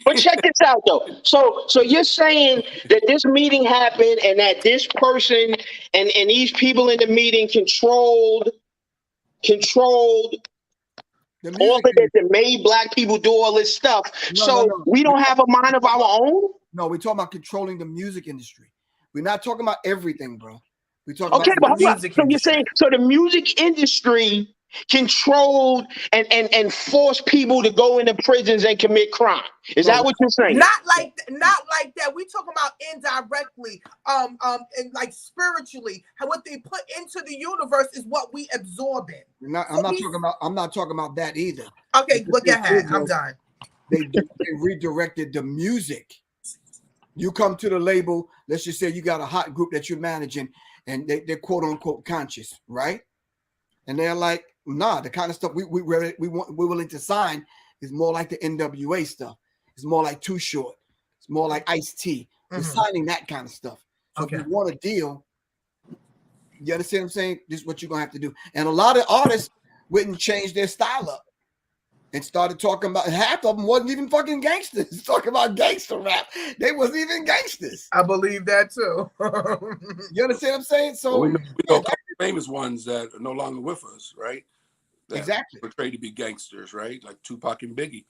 But check this out though. So you're saying that this meeting happened and that this person and these people in the meeting controlled all of it that made black people do all this stuff. No. We don't have a mind of our own? No, we're talking about controlling the music industry. We're not talking about everything, bro. We're talking about the music industry. You're saying so the music industry controlled and force people to go into prisons and commit crime. Is that what you're saying? Not like that. We talking about indirectly, and like spiritually. What they put into the universe is what we absorb in. I'm not talking about that either. Okay, look ahead. I'm done. They redirected the music. You come to the label. Let's just say you got a hot group that you're managing, and they're quote unquote conscious, right? And they're like, Nah, the kind of stuff we're willing to sign is more like the NWA stuff. It's more like Too Short. It's more like Ice-T. We're signing that kind of stuff. So if you want a deal, you understand what I'm saying? This is what you're gonna have to do. And a lot of artists wouldn't change their style up and started talking about, half of them wasn't even fucking gangsters. Talking about gangster rap. They wasn't even gangsters. I believe that too. You understand what I'm saying? So we know famous ones that are no longer with us, right? That exactly. portrayed to be gangsters, right? Like Tupac and Biggie.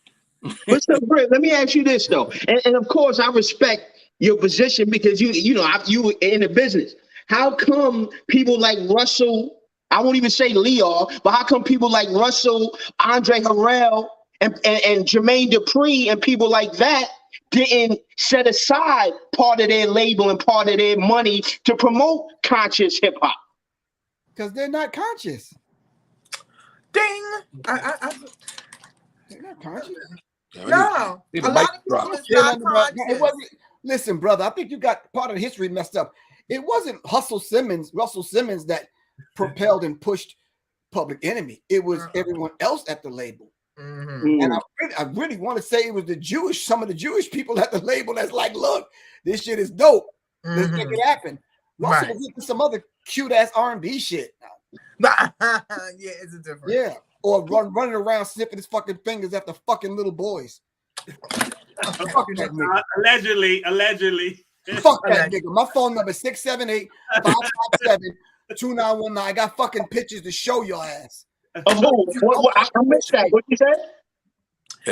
But so, Britt, let me ask you this though, and of course I respect your position because you in the business. How come people like Russell? I won't even say Leo, but how come people like Russell, Andre Harrell, and Jermaine Dupri and people like that didn't set aside part of their label and part of their money to promote conscious hip hop? Because they're not conscious. Ding! They're not conscious. No, a lot of people is not conscious. Listen, brother, I think you got part of the history messed up. It wasn't Russell Simmons that propelled and pushed Public Enemy. It was everyone else at the label. And I really want to say it was some of the Jewish people at the label that's like, look, this shit is dope. Let's make it happen. Russell was into some other cute ass R&B shit. Yeah, it's a difference. Yeah. Or running around snipping his fucking fingers after fucking little boys. Fuck that nigga. Allegedly. Fuck that nigga. My phone number is 678-557-2919. I got fucking pictures to show your ass. What, I missed that. What you said?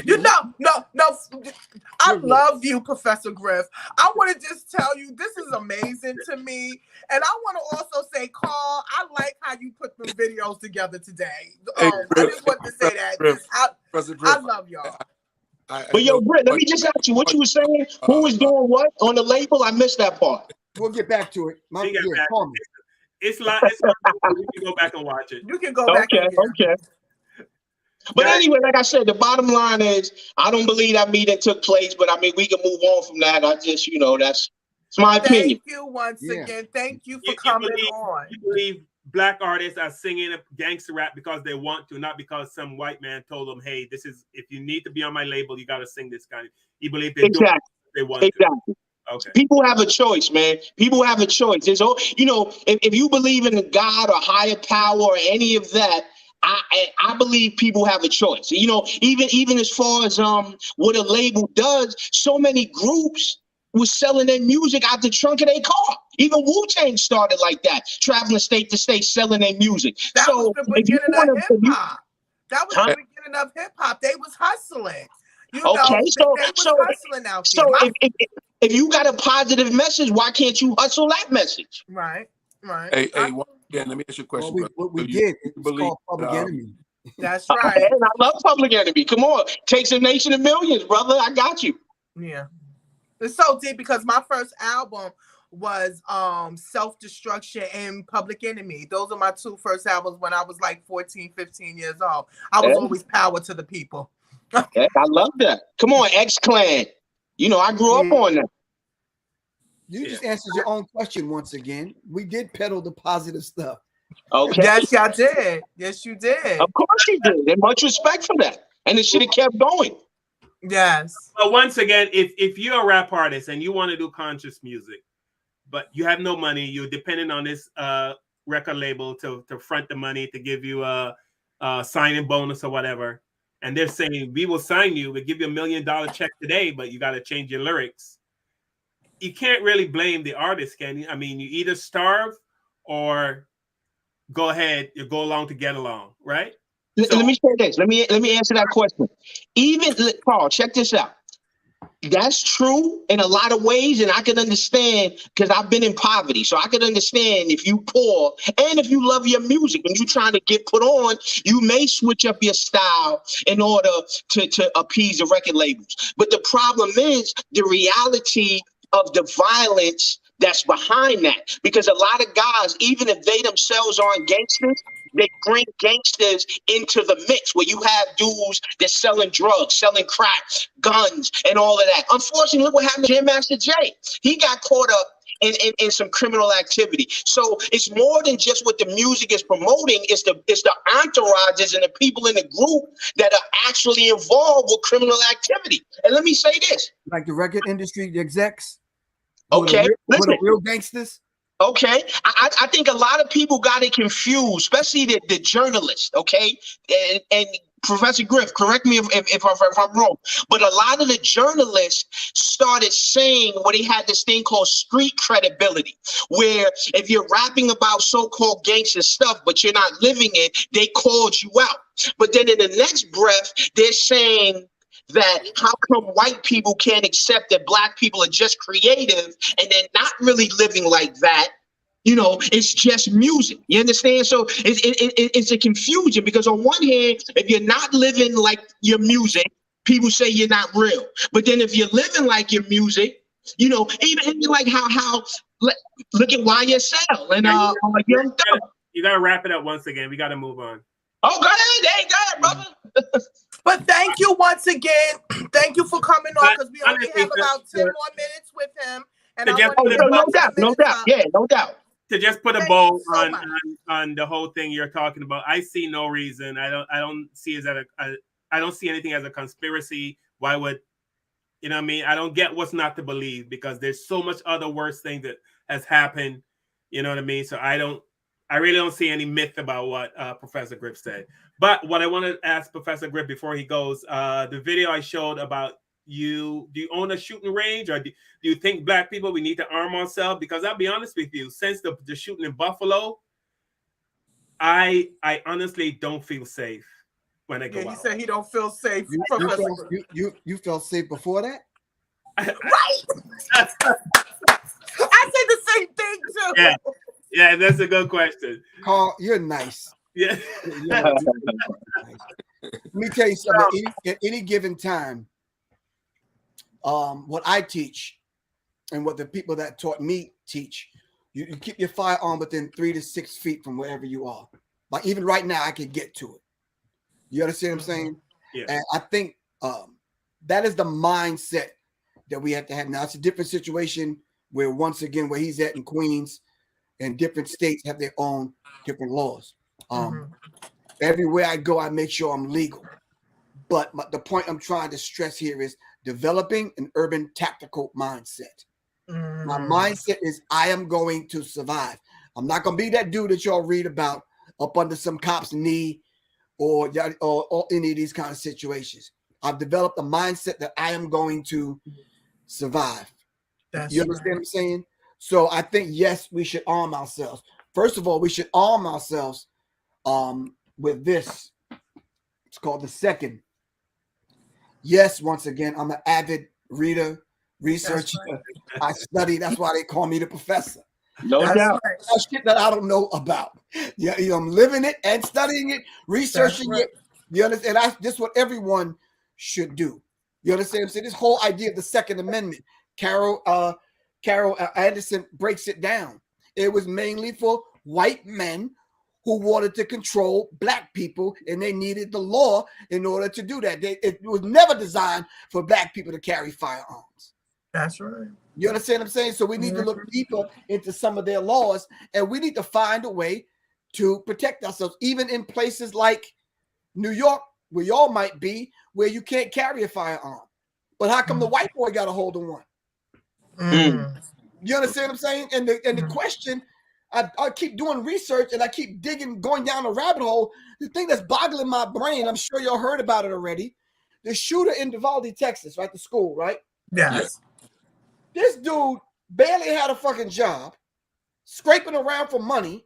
No. I love you, Professor Griff. I want to just tell you, this is amazing to me. And I want to also say, Carl, I like how you put the videos together today. I just want to say that. I love y'all. But yo, Britt, let me just ask you what you were saying. Who was doing what on the label? I missed that part. We'll get back to it. Call me. It's like you can go back and watch it. You can go back. Okay. But anyway, like I said, the bottom line is I don't believe that meeting took place, but I mean we can move on from that. I just, that's my opinion. Thank you once again. Thank you for coming on. You believe black artists are singing gangster rap because they want to, not because some white man told them, hey, this is, if you need to be on my label, you got to sing this kind of. You believe they do it, they want to. Okay. People have a choice, man. People have a choice. There's, if you believe in a God or higher power or any of that, I believe people have a choice. Even as far as what a label does, so many groups was selling their music out the trunk of their car. Even Wu-Tang started like that, traveling state to state, selling their music. That was the beginning of hip-hop. That was the beginning of hip-hop. They was hustling. They was hustling out there. If you got a positive message, why can't you hustle that message? Right. Hey, let me ask you a question. What we did, it's called Public Enemy. That's right. And I love Public Enemy. Come on. Takes a nation of millions, brother. I got you. Yeah. It's so deep because my first album was Self-Destruction and Public Enemy. Those are my two first albums when I was like 14, 15 years old. I was always power to the people. I love that. Come on, X-Clan. I grew up on that. You just answered your own question once again. We did peddle the positive stuff. Okay. Yes, y'all did. Yes, you did. Of course you did. And much respect for that. And it should have kept going. Yes. But once again, if you're a rap artist and you want to do conscious music, but you have no money, you're dependent on this record label to front the money, to give you a signing bonus or whatever. And they're saying, we will sign you, we'll give you $1 million check today, but you got to change your lyrics. You can't really blame the artist, can you? I mean, you either starve or go ahead, you go along to get along, right? Let me say this. Let me answer that question. Even Carl, check this out. That's true in a lot of ways, and I can understand because I've been in poverty, so I can understand if you poor and if you love your music and you're trying to get put on, you may switch up your style in order to appease the record labels. But the problem is the reality of the violence that's behind that, because a lot of guys, even if they themselves aren't gangsters, they bring gangsters into the mix where you have dudes that's selling drugs, selling crack, guns, and all of that. Unfortunately, look what happened to Jam Master Jay. He got caught up in some criminal activity. So it's more than just what the music is promoting. It's the entourages and the people in the group that are actually involved with criminal activity. And let me say this. Like the record industry, the execs. Okay. With the real gangsters. Okay, I think a lot of people got it confused, especially the journalists. Okay, and Professor Griff, correct me if I'm wrong, but a lot of the journalists started saying where they had this thing called street credibility, where if you're rapping about so-called gangster stuff, but you're not living it, they called you out. But then in the next breath, they're saying that how come white people can't accept that black people are just creative and they're not really living like that? You know, it's just music. You understand? So it's a confusion because on one hand, if you're not living like your music, people say you're not real. But then if you're living like your music, you know, even like how look at YSL and Young Thug. You gotta wrap it up once again. We gotta move on. Oh, go ahead. Hey, go ahead, brother. But thank you once again. Thank you for coming on because we only have about 10 more minutes with him. And no doubt. Yeah, no doubt. To just put a bow on the whole thing you're talking about, I see no reason. I don't see I don't see anything as a conspiracy. Why would you know what I mean? I don't get what's not to believe because there's so much other worse thing that has happened. You know what I mean? So I really don't see any myth about what Professor Griff said. But what I want to ask Professor Griff before he goes, the video I showed about do you own a shooting range, or do you think black people, we need to arm ourselves? Because I'll be honest with you, since the shooting in Buffalo, I honestly don't feel safe when I go out. He said he don't feel safe. You felt safe before that? Right. I said the same thing too. Yeah, that's a good question. Carl, you're nice. Yeah. Let me tell you something. At any given time, what I teach and what the people that taught me teach, you keep your firearm within 3 to 6 feet from wherever you are. Like even right now, I can get to it. You understand what I'm saying? Yeah. And I think that is the mindset that we have to have now. It's a different situation where once again, where he's at in Queens and different states have their own different laws. Everywhere I go, I make sure I'm legal. But the point I'm trying to stress here is developing an urban tactical mindset. My mindset is I am going to survive. I'm not going to be that dude that y'all read about up under some cop's knee or any of these kind of situations. I've developed a mindset that I am going to survive. You understand what I'm saying? So I think, yes, we should arm ourselves. First of all, we should arm ourselves with this. It's called the second. Yes, once again, I'm an avid reader, researcher. I study. That's why they call me the professor. No doubt. That's shit that I don't know about. Yeah, I'm living it and studying it, researching it. You understand? This is what everyone should do. You understand what I'm saying? This whole idea of the Second Amendment, Carol Anderson breaks it down. It was mainly for white men who wanted to control black people, and they needed the law in order to do that. It was never designed for black people to carry firearms. That's right. You understand what I'm saying? So we need to look deeper into some of their laws, and we need to find a way to protect ourselves, even in places like New York, where y'all might be, where you can't carry a firearm. But how come the white boy got a hold of one? You understand what I'm saying? And the question, I keep doing research and I keep going down the rabbit hole. The thing that's boggling my brain, I'm sure y'all heard about it already. The shooter in Uvalde, Texas, right? The school, right? Yes. This dude barely had a fucking job, scraping around for money,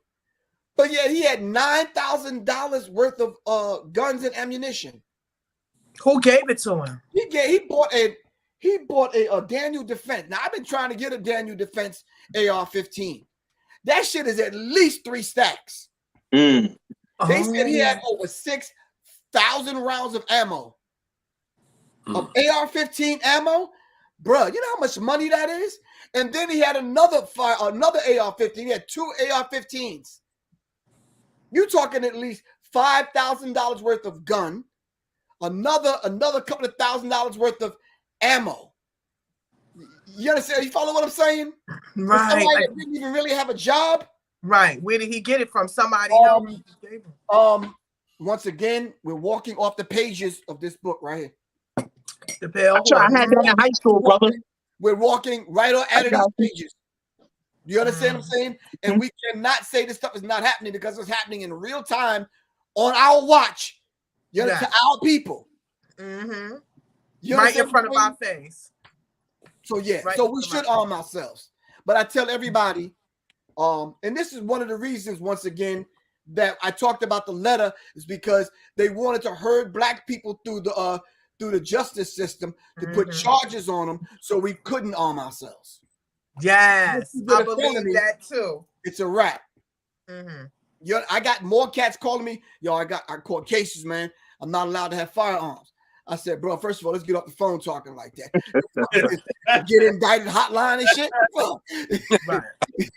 but yet he had $9,000 worth of guns and ammunition. Who gave it to him? He bought a Daniel Defense. Now I've been trying to get a Daniel Defense AR-15. That shit is at least 3 stacks. They said he had over 6,000 rounds of ammo. Of AR-15 ammo, bruh. You know how much money that is? And then he had another AR-15. He had 2 AR-15s. You talking at least $5,000 worth of gun, another couple of $1,000s worth of ammo. You understand? You follow what I'm saying? Right. Somebody that didn't even really have a job. Right. Where did he get it from? Somebody else. Once again, we're walking off the pages of this book right here. The Pale Horse. I had that in high school, brother. We're walking right on out of these pages. Do you understand what I'm saying? And we cannot say this stuff is not happening because it's happening in real time on our watch. You understand? Our people. Right in front of our face. So so we should arm ourselves. But I tell everybody, and this is one of the reasons, once again, that I talked about the letter, is because they wanted to herd black people through the justice system to put charges on them, so we couldn't arm ourselves. Yes, I believe that too. It's a wrap. I got more cats calling me. I caught cases, man. I'm not allowed to have firearms. I said, bro, first of all, let's get off the phone talking like that. Get indicted hotline and shit.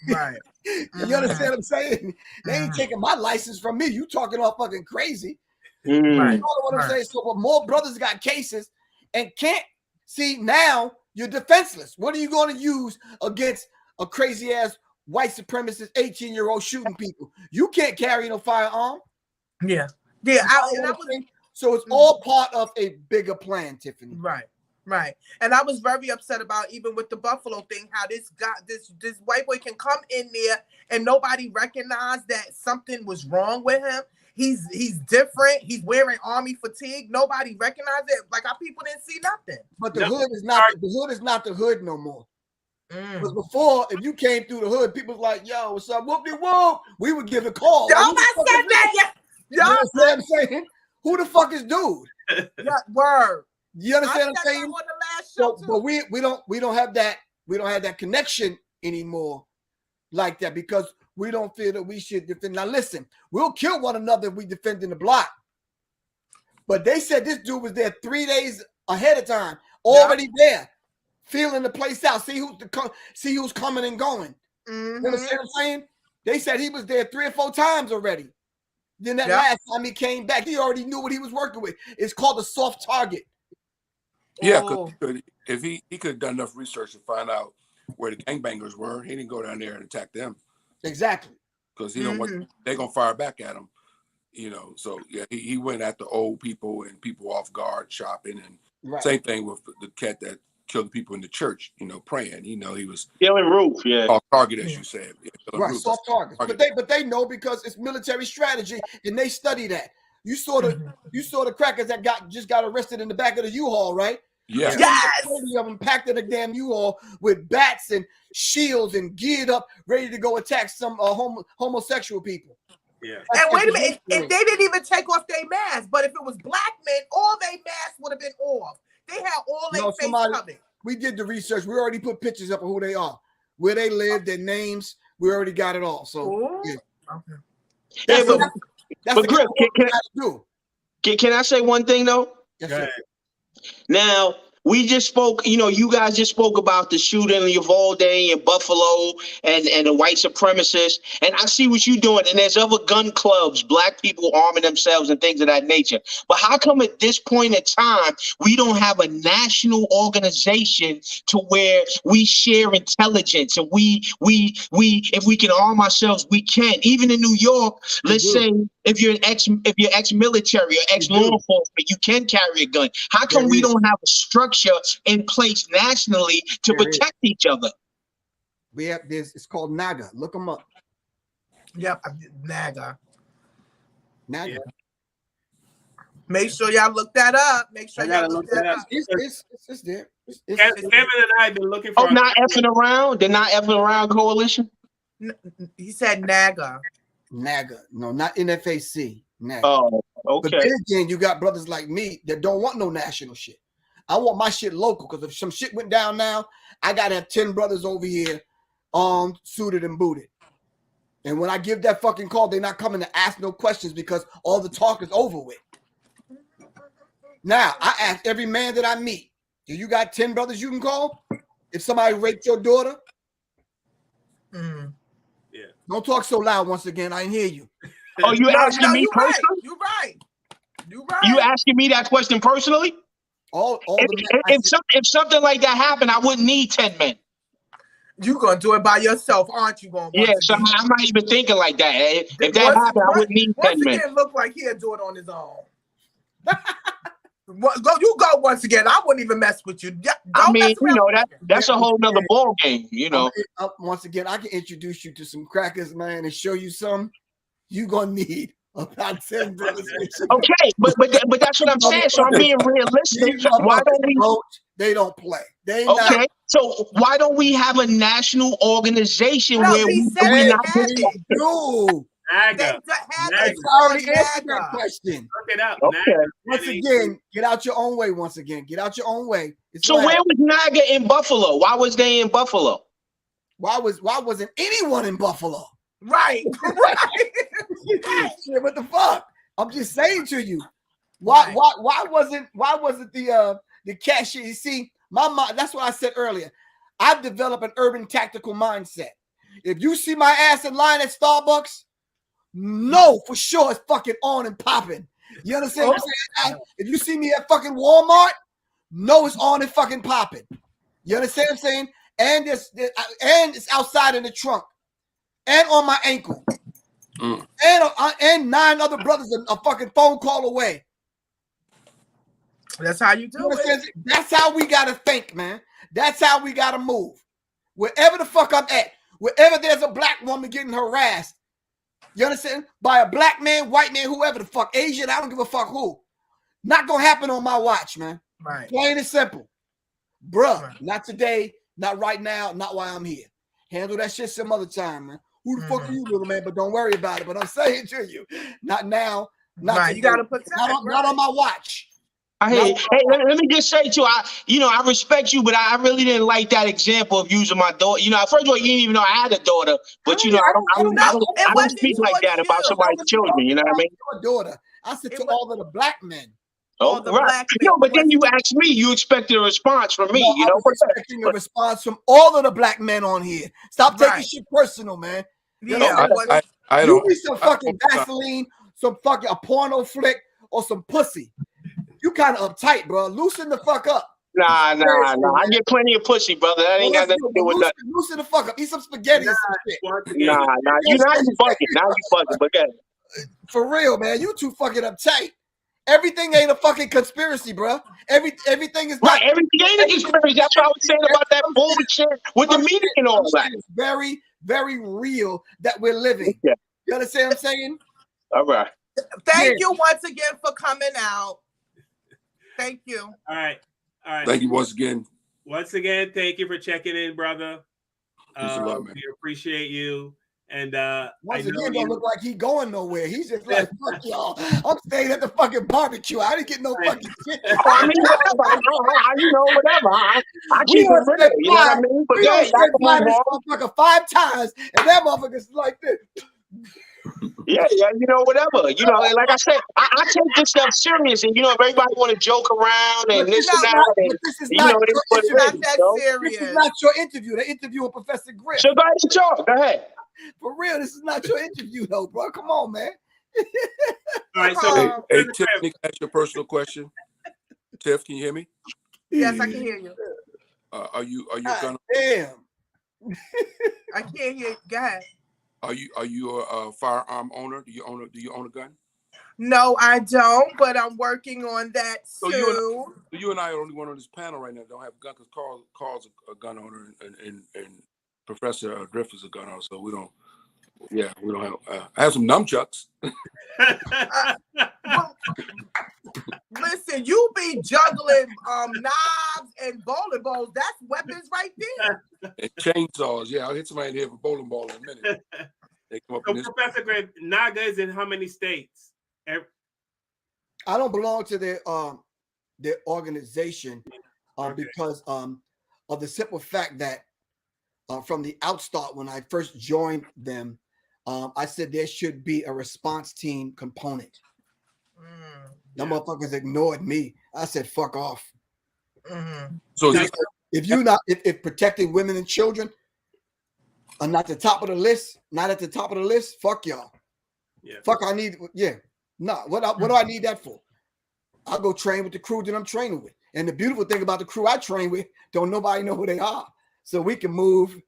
Right. You understand what I'm saying? They ain't taking my license from me. You talking all fucking crazy. Right. You know what I'm saying? So, but more brothers got cases and can't see now. You're defenseless. What are you going to use against a crazy ass white supremacist 18-year-old shooting people? You can't carry no firearm. Yeah. So it's all part of a bigger plan, Tiffany. Right. And I was very upset about, even with the Buffalo thing, how this white boy can come in there and nobody recognized that something was wrong with him. He's different. He's wearing army fatigue. Nobody recognized it. Like, our people didn't see nothing. But the hood is not the hood no more. Because before, if you came through the hood, people was like, "Yo, what's up? Whoopie whoop." We would give a call. Y'all said that. You understand what I'm saying? Who the fuck is dude? Word. You understand what I'm saying? On the last show but we don't have that connection anymore like that, because we don't feel that we should defend. Now listen, we'll kill one another if we defend in the block. But they said this dude was there 3 days ahead of time, already there, feeling the place out. See who's coming and going. You understand what I'm saying? They said he was there 3 or 4 times already. Then that last time he came back, he already knew what he was working with. It's called a soft target. Yeah, because if he could have done enough research to find out where the gangbangers were, he didn't go down there and attack them. Exactly. Because what they're gonna fire back at him. So yeah, he went after old people and people off guard shopping, and same thing with the cat that killed the people in the church, praying. He was killing Roof, soft target, as you said. Soft targets. But they know, because it's military strategy and they study that. You saw the crackers that just got arrested in the back of the U-Haul, right? Yeah. Yes. 30 of them packed in a damn U-Haul with bats and shields and geared up, ready to go attack some homosexual people. Yeah. And wait a minute, and they didn't even take off their masks. But if it was black men, all their masks would have been off. They had all their face covered. We did the research. We already put pictures up of who they are, where they live, their names. We already got it all. So yeah. Okay. That's Griff, can I say one thing though? Yes, sir. Now, we just spoke, you guys just spoke about the shooting in Uvalde and Buffalo and the white supremacists. And I see what you're doing. And there's other gun clubs, black people arming themselves and things of that nature. But how come at this point in time, we don't have a national organization to where we share intelligence and we if we can arm ourselves, we can. Even in New York, let's say if you're ex-military or ex-law enforcement, you can carry a gun. How come we don't have a structure in place nationally to protect each other? We have this. It's called NAGA. Look them up. Yep, NAGA. NAGA. Make sure y'all look that up. Make sure y'all look that up. It's there. Kevin and I have been looking for. Oh, not effing around. They're not effing around coalition. He said NAGA. NAGA. No, not NFAC. NAGA. Oh, okay. But then again, you got brothers like me that don't want no national shit. I want my shit local, because if some shit went down now, I gotta have 10 brothers over here armed, suited, and booted. And when I give that fucking call, they're not coming to ask no questions, because all the talk is over with. Now, I ask every man that I meet, do you got 10 brothers you can call? If somebody raped your daughter? Yeah. Don't talk so loud once again. I didn't hear you. Oh, you asking me personally? You're right. You asking me that question personally? If something like that happened, I wouldn't need 10 men. You gonna do it by yourself, aren't you? Going so I'm not even thinking like that. If that happened, I wouldn't need 10 men. Once again, look like he'll do it on his own. You go once again. I wouldn't even mess with you. That's a whole nother ball game. Once again, I can introduce you to some crackers, man, and show you some. You gonna need about 10 brothers. Okay, but that's what I'm saying. So I'm being realistic. Why don't we? They don't play. Okay, so why don't we have a national organization where we not do? NAGA. I already answered that question. Look it up. Okay. Once again, get out your own way. Once again, get out your own way. So where was NAGA in Buffalo? Why was they in Buffalo? Why wasn't anyone in Buffalo? Right. Shit, what the fuck? I'm just saying to you. Why wasn't the cashier? You see, my mind, that's what I said earlier. I've developed an urban tactical mindset. If you see my ass in line at Starbucks, no, for sure it's fucking on and popping. You understand what I'm saying? If you see me at fucking Walmart, no, it's on and fucking popping. You understand what I'm saying? And it's outside in the trunk and on my ankle. And 9 other brothers a fucking phone call away. That's how you do it. That's how we gotta think, man. That's how we gotta move. Wherever the fuck I'm at, wherever there's a black woman getting harassed, you understand? By a black man, white man, whoever the fuck, Asian, I don't give a fuck who. Not gonna happen on my watch, man. Right. Plain and simple. Bruh, not today, not right now, not while I'm here. Handle that shit some other time, man. Who the fuck are you, little man? But don't worry about it. But I'm saying to you, not now. Not right. You gotta put not on my watch. Hey, let me just say too, I respect you, but I really didn't like that example of using my daughter. First of all, you didn't even know I had a daughter, but I don't speak like that about somebody's children. You know what I mean? Your daughter. I said to all of the black men. Oh, right. But then you asked me. You expected a response from me. I was expecting a response from all of the black men on here. Stop taking shit personal, man. I don't. You need some fucking Vaseline, some fucking a porno flick, or some pussy. You kind of uptight, bro. Loosen the fuck up. Nah. I get plenty of pussy, brother. That ain't got nothing to do with nothing. Loosen the fuck up. Eat some spaghetti and some shit. Nah. You bugging. But for real, man. You too fucking uptight. Everything ain't a fucking conspiracy, bro. Everything is right. Everything ain't a conspiracy. That's what I was saying about that bullshit with the media and all that. It's very, very real that we're living. Yeah. You understand what I'm saying? All right. Thank you once again for coming out. Thank you. All right. Thank you once again. Once again, thank you for checking in, brother. We appreciate you. And once again, don't look like he going nowhere. He's just like, fuck y'all. I'm staying at the fucking barbecue. I didn't get no fucking shit. I mean, whatever. I keep it real. You know what I mean? But this motherfucker 5 times, and that motherfucker's like this. Yeah, whatever. Like I said, I take this stuff serious, and if everybody want to joke around and this and that, this is not that serious. This is not your interview. The interview with Professor Griff. So go ahead and talk. Go ahead. For real, this is not your interview, though, bro. Come on, man. All right, so hey, Tiffany, can I ask you a personal question? Tiff, can you hear me? Yes, I can hear you. Are you a gun? Damn. I can't hear you. Go ahead. Are you a firearm owner? Do you own a gun? No, I don't, but I'm working on that so soon. You and I are the only one on this panel right now that don't have a gun, because Carl's a gun owner and Professor Griff is a gun owner, so we don't have. I have some nunchucks. Listen, you be juggling knives and bowling balls. That's weapons right there. And chainsaws. Yeah, I'll hit somebody in here with a bowling ball in a minute. They come up so Professor Griff, NAGA is in how many states? I don't belong to their organization because of the simple fact that from the outstart, when I first joined them, I said there should be a response team component. Them motherfuckers ignored me. I said, fuck off. So if protecting women and children are not the top of the list, fuck y'all. Yeah. Fuck, I need, yeah. No, what do I need that for? I'll go train with the crew that I'm training with. And the beautiful thing about the crew I train with, don't nobody know who they are. So we can move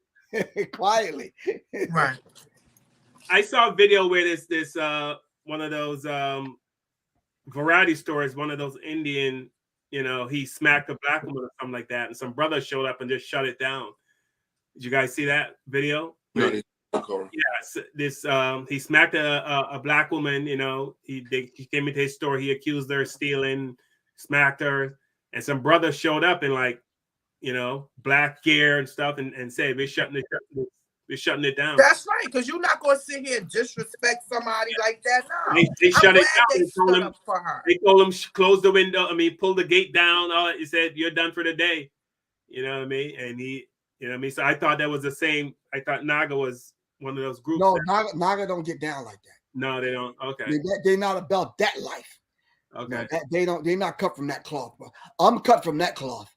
quietly. Right. I saw a video where this one of those variety stores, one of those Indian, he smacked a black woman or something like that, and some brother showed up and just shut it down. Did you guys see that video? No, Yes, he smacked a black woman. He came into his store. He accused her of stealing, smacked her, and some brother showed up in black gear and stuff, and said we're shutting it down. That's right, because you're not going to sit here and disrespect somebody like that. No, they shut it down. They stood up for her. They told him close the window. Pull the gate down. He said you're done for the day. You know what I mean? And he, So I thought that was the same. I thought Naga was one of those groups. No, Naga don't get down like that. No, they don't. Okay, they're not about that life. Okay, no, they're not cut from that cloth. Bro. I'm cut from that cloth.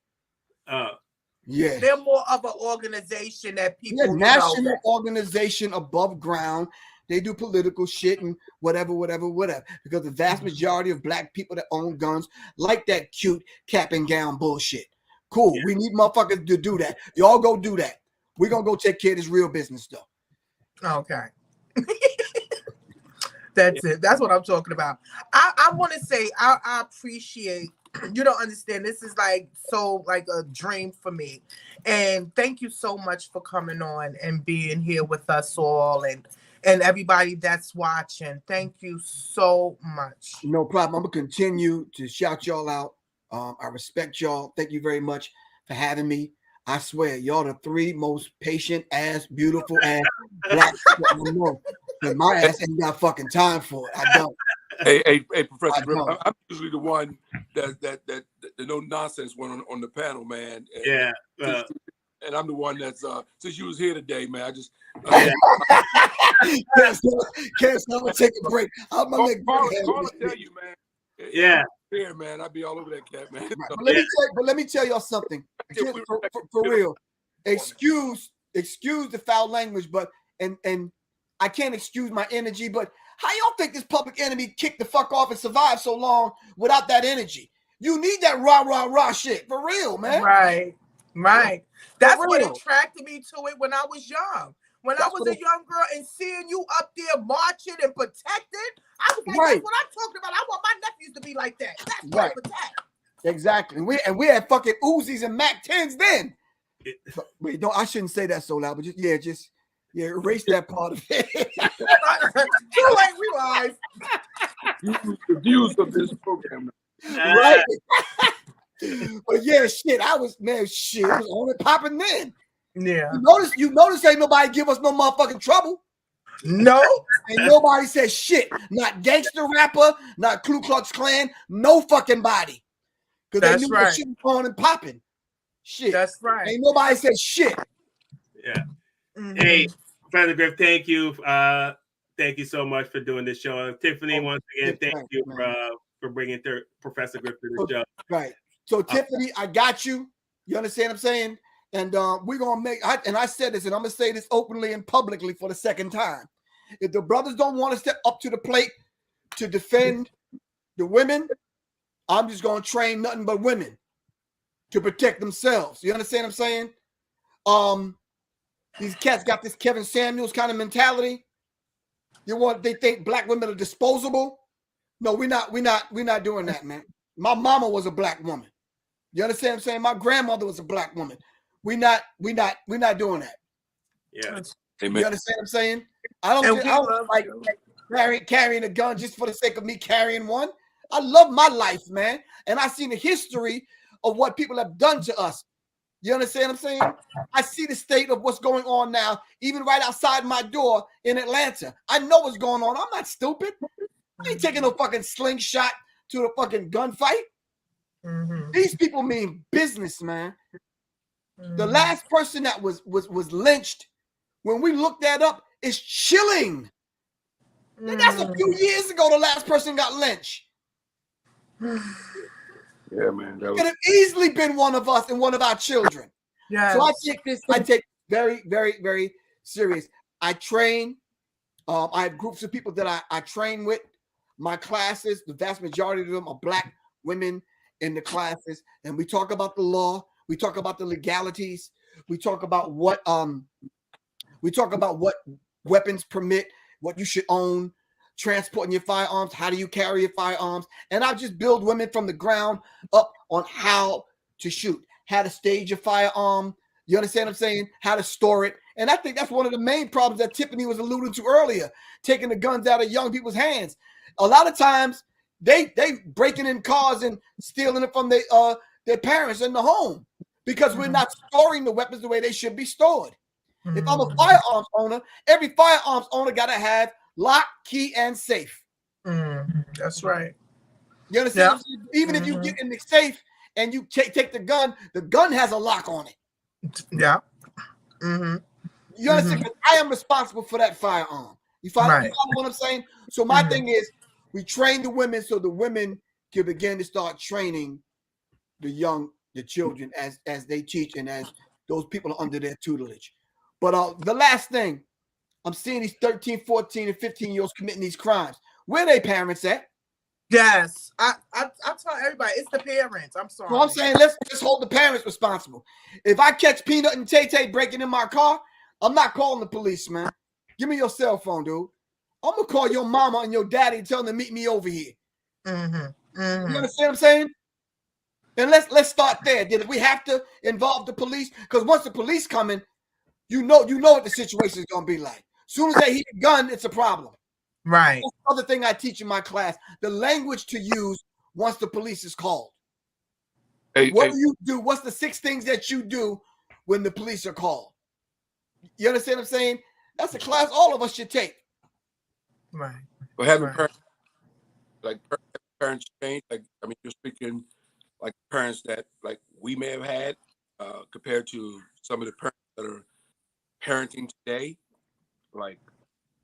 Yeah, they're more of an organization that people. Yeah, national organization above ground. They do political shit and whatever. Because the vast majority of black people that own guns like that cute cap and gown bullshit. Cool. Yeah. We need motherfuckers to do that. Y'all go do that. We're gonna go take care of this real business though. Okay. That's it. That's what I'm talking about. I want to say I appreciate. You don't understand. This is like a dream for me. And thank you so much for coming on and being here with us all and everybody that's watching. Thank you so much. No problem. I'm gonna continue to shout y'all out. I respect y'all. Thank you very much for having me. I swear, y'all the three most patient ass, beautiful ass black people I know. And my ass ain't got fucking time for it. I don't. Hey, Professor Griff, I'm usually the one that the no nonsense one on the panel, man. And, and I'm the one that's since you was here today, man. I just can't I'm gonna take a break. I'm gonna make call tell you, man. Yeah. Here, man, I'd be all over that cat, man. Right. But let me tell y'all something. For real. Excuse the foul language, but and I can't excuse my energy, but how y'all think this public enemy kicked the fuck off and survived so long without that energy? You need that rah shit for real, man. Right. That's what attracted me to it when I was young. When I was a young girl and seeing you up there marching and protected, I was like, that's what I'm talking about. I want my nephews to be like that. That's what I protect. Exactly. And we had fucking Uzis and Mac 10s then. Wait, I shouldn't say that so loud, but just erase that part of it. Too late, we live. The views of this program. Right. But shit, it was on and popping then. Yeah. You notice ain't nobody give us no motherfucking trouble. No. And nobody said shit. Not gangster rapper, not Ku Klux Klan, no fucking body. Because they knew that shit was on and popping. Shit. That's right. Ain't nobody said shit. Yeah. Mm-hmm. Hey, Professor Griff, thank you. Thank you so much for doing this show. Tiffany, once again, thank you for bringing Professor Griff to the show. Right. So, Tiffany, I got you. You understand what I'm saying? And we're going to I said this, and I'm going to say this openly and publicly for the second time. If the brothers don't want to step up to the plate to defend the women, I'm just going to train nothing but women to protect themselves. You understand what I'm saying? These cats got this Kevin Samuels kind of mentality. They think black women are disposable. No, we're not doing that, man. My mama was a black woman. You understand what I'm saying? My grandmother was a black woman. We're not doing that. Yeah. Amen. You understand what I'm saying? I don't like carrying a gun just for the sake of me carrying one. I love my life, man. And I've seen the history of what people have done to us. You understand what I'm saying? I see the state of what's going on now, even right outside my door in Atlanta. I know what's going on. I'm not stupid. I ain't taking no fucking slingshot to a fucking gunfight. Mm-hmm. These people mean business, man. Mm-hmm. The last person that was lynched, when we looked that up, is chilling. Mm-hmm. That's a few years ago. The last person got lynched. Yeah, man. Could have easily been one of us and one of our children. Yeah. So I take very, very, very serious. I train. I have groups of people that I train with. My classes, the vast majority of them are black women in the classes, and we talk about the law. We talk about the legalities. We talk about what weapons permit, what you should own, transporting your firearms, how do you carry your firearms, and I just build women from the ground up on how to shoot, how to stage a firearm. You understand what I'm saying? How to store it. And I think that's one of the main problems that Tiffany was alluding to earlier, taking the guns out of young people's hands. A lot of times they breaking in cars and stealing it from their parents in the home because we're not storing the weapons the way they should be stored. If I'm a firearms owner, every firearms owner got to have lock, key, and safe. That's right. You understand? Yeah. Even if you get in the safe and you take the gun has a lock on it. Yeah. You understand? Because I am responsible for that firearm. You follow what I'm saying? So my thing is, we train the women so the women can begin to start training the children as they teach and as those people are under their tutelage. But the last thing, I'm seeing these 13, 14, and 15-year-olds committing these crimes. Where are their parents at? Yes. I tell everybody, it's the parents. I'm sorry. Well, I'm saying let's hold the parents responsible. If I catch Peanut and Tay-Tay breaking in my car, I'm not calling the police, man. Give me your cell phone, dude. I'm going to call your mama and your daddy and tell them to meet me over here. You understand what I'm saying? And let's start there. Did we have to involve the police? Because once the police come in, you know what the situation is going to be like. As soon as they hear a gun, it's a problem. Right. That's the other thing I teach in my class, the language to use once the police is called. What do you do? What's the 6 things that you do when the police are called? You understand what I'm saying? That's a class all of us should take. Right. But having parents change, you're speaking like parents that like we may have had compared to some of the parents that are parenting today. Like,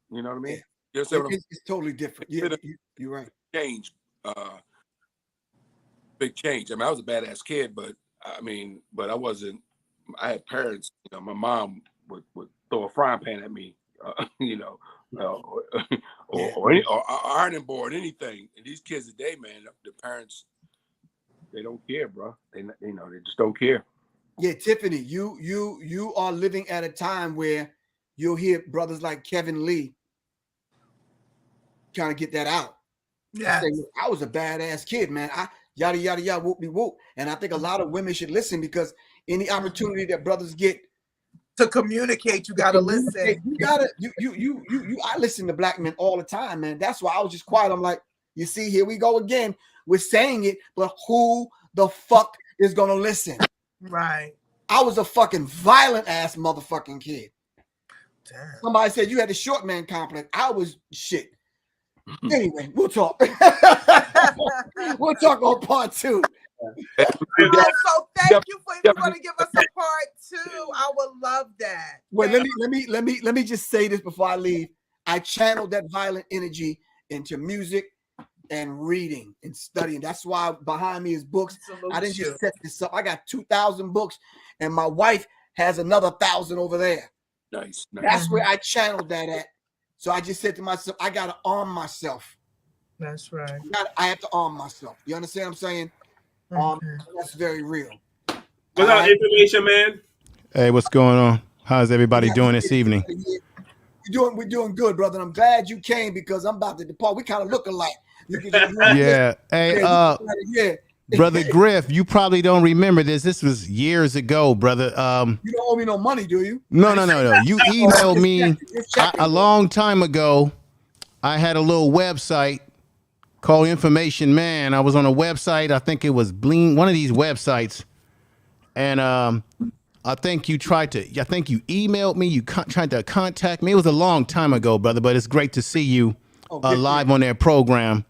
you know what I mean? Yeah. It's totally different. Yeah, you're right. Change, big change. I mean, I was a badass kid, but I wasn't. I had parents. You know, my mom would throw a frying pan at me. Or ironing board, anything. And these kids today, man, the parents, they don't care, bro. They just don't care. Yeah, Tiffany, you are living at a time where you'll hear brothers like Kevin Lee trying to get that out. Yeah, I was a badass kid, man. Yada yada yada, whoop de whoop. And I think a lot of women should listen because any opportunity that brothers get to communicate, you gotta listen. You gotta I listen to black men all the time, man. That's why I was just quiet. I'm like, you see, here we go again. We're saying it, but who the fuck is gonna listen? Right. I was a fucking violent ass motherfucking kid. Damn. Somebody said you had the short man complex. I was shit. Anyway, we'll talk. We'll talk on part 2. So thank you for going to give us a part 2. I would love that. Well, let me just say this before I leave. I channeled that violent energy into music and reading and studying. That's why behind me is books. I didn't just set this up. I got 2,000 books, and my wife has another 1,000 over there. Nice. That's where I channeled that at. So I just said to myself, I got to arm myself. That's right. I have to arm myself. You understand what I'm saying? That's very real. What's up, information, man? Hey, what's going on? How's everybody doing this evening? We're doing good, brother. I'm glad you came because I'm about to depart. We kind of look alike. Yeah. Hey, Brother Griff, you probably don't remember this. This was years ago, brother. You don't owe me no money, do you? No. You emailed me a long time ago. I had a little website called Information Man. I was on a website. I think it was Bling, one of these websites. And I think you emailed me. You tried to contact me. It was a long time ago, brother, but it's great to see you live on their program.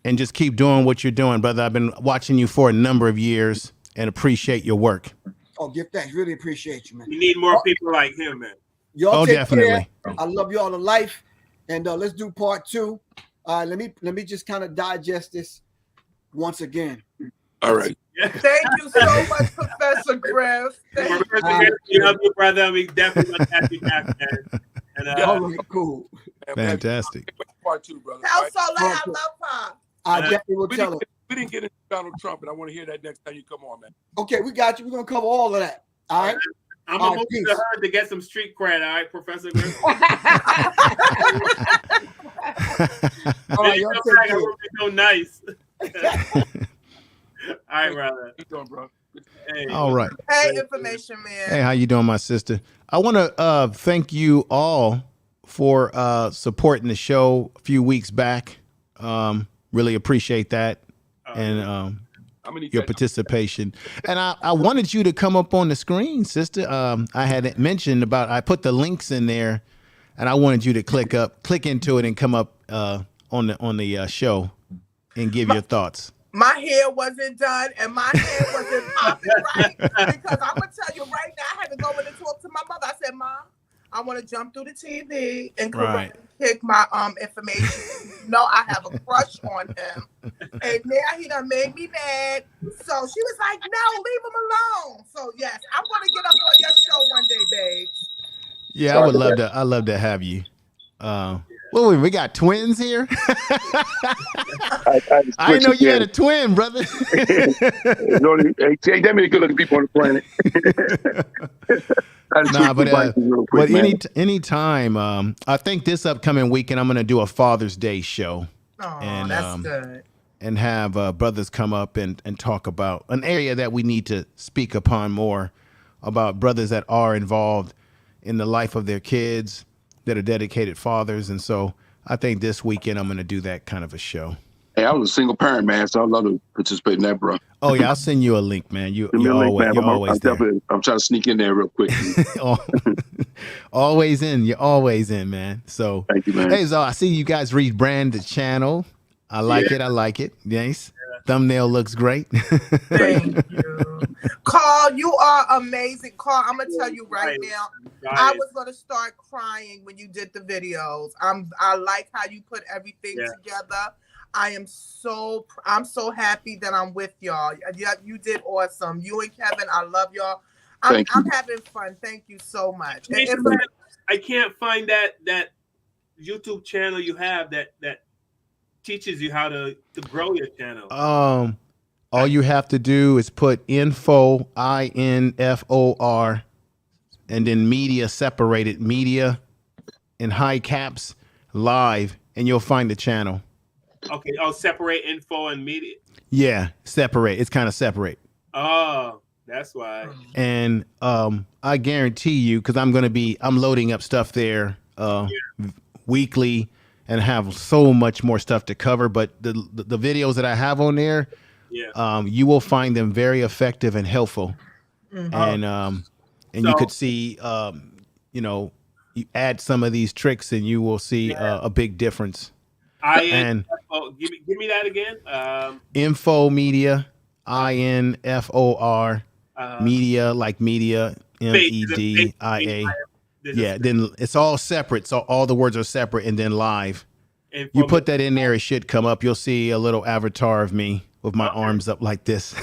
And just keep doing what you're doing, brother. I've been watching you for a number of years and appreciate your work. Oh, give thanks. Really appreciate you, man. You need more people like him, man. Y'all take definitely. Care. I love y'all to life. And let's do part 2. Let me just kind of digest this once again. All right. Thank you so much, Professor Griff. Professor Griff, we love you, brother. We definitely want to have you back, man. And, all right, cool. Fantastic. Part 2, brother. Tell Soleil I love her. I definitely will tell her. we didn't get into Donald Trump, and I want to hear that next time you come on, man. Okay, we got you. We're gonna cover all of that. All right. I'm gonna move to her to get some street cred. All right, Professor Griff. All right, y'all take care. So nice. All right, brother. How you doing, bro? Hey. All right. Hey, information man. Hey, how you doing, my sister? I want to thank you all for supporting the show a few weeks back. Really appreciate that. And your participation. And I wanted you to come up on the screen, sister. I had mentioned about, I put the links in there, and I wanted you to click into it and come up on the show and give your thoughts. My hair wasn't done and my hair wasn't popping right, because I'm gonna tell you right now, I had to go in and talk to my mother. I said, Mom, I want to jump through the TV and pick my information. No, I have a crush on him, and now he done made me mad. So she was like, "No, leave him alone." So yes, I'm gonna get up on your show one day, babes. Yeah, I would love to. I love to have you. Well, we got twins here. I didn't know you had a twin, brother. Hey, that many good-looking people on the planet. Nah, but anytime, I think this upcoming weekend I'm going to do a Father's Day show. Oh, and that's good. And have brothers come up and talk about an area that we need to speak upon more, about brothers that are involved in the life of their kids, that are dedicated fathers. And so I think this weekend I'm going to do that kind of a show. Hey, I was a single parent, man, so I'd love to participate in that, bro. Oh yeah, I'll send you a link, man. You're always there. I'm trying to sneak in there real quick. Always in. You're always in, man. So thank you, man. Hey, so I see you guys rebrand the channel. I like it. I like it. Nice. Thumbnail looks great. Thank you. Carl, you are amazing. Carl, I'm gonna tell you right now, I was gonna start crying when you did the videos. I like how you put everything together. I'm so happy that I'm with y'all. You did awesome. You and Kevin, I love y'all. I'm having fun. Thank you so much. I can't find that YouTube channel you have that teaches you how to grow your channel. All you have to do is put info, INFOR, and then media, separated media in high caps, live, and you'll find the channel. Okay. Oh, separate info and media. Yeah, separate. It's kind of separate. Oh, that's why. And I guarantee you, because I'm loading up stuff there weekly, and have so much more stuff to cover. But the videos that I have on there, you will find them very effective and helpful. Mm-hmm. And you could see, you add some of these tricks, and you will see a big difference. Give me that again. Info media, INFOR, media, like media, MEDIA. Yeah, then it's all separate. So all the words are separate, and then live. You put that in there, it should come up. You'll see a little avatar of me with my arms up like this.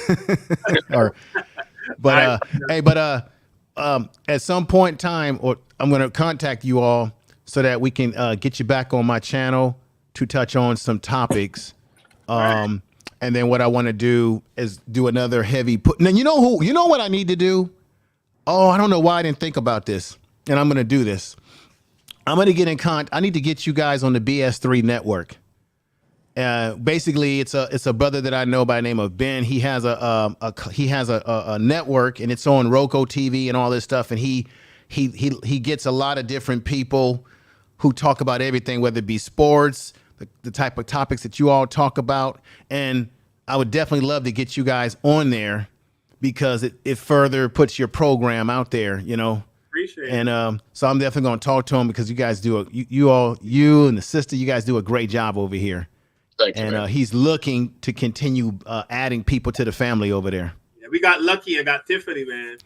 At some point in time, or I'm going to contact you all so that we can get you back on my channel to touch on some topics. And then what I want to do is do another heavy put. Now, you know what I need to do? Oh, I don't know why I didn't think about this. And I'm going to do this. I'm going to get in contact. I need to get you guys on the BS3 network. Basically, it's a brother that I know by the name of Ben. He has a network, and it's on Roku TV and all this stuff. And he gets a lot of different people who talk about everything, whether it be sports, the type of topics that you all talk about. And I would definitely love to get you guys on there, because it further puts your program out there, Appreciate it. And so I'm definitely going to talk to him, because you guys do you and the sister, you guys do a great job over here. Thank you, and he's looking to continue adding people to the family over there. Yeah, we got lucky. I got Tiffany, man.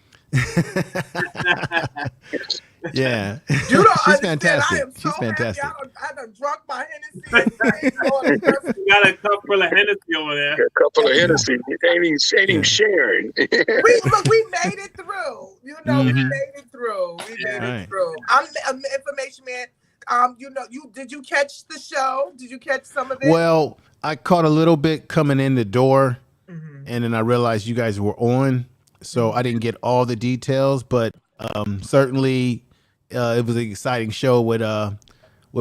Yeah, you don't she's understand. fantastic. I am so She's fantastic. happy. I done drunk my Hennessy. You got a cup full of Hennessy over there. A couple of Hennessy. Ain't even sharing. we made it through. We made it through. I'm information man. Did you catch the show? Did you catch some of it? Well, I caught a little bit coming in the door, and then I realized you guys were on, so I didn't get all the details, but certainly it was an exciting show with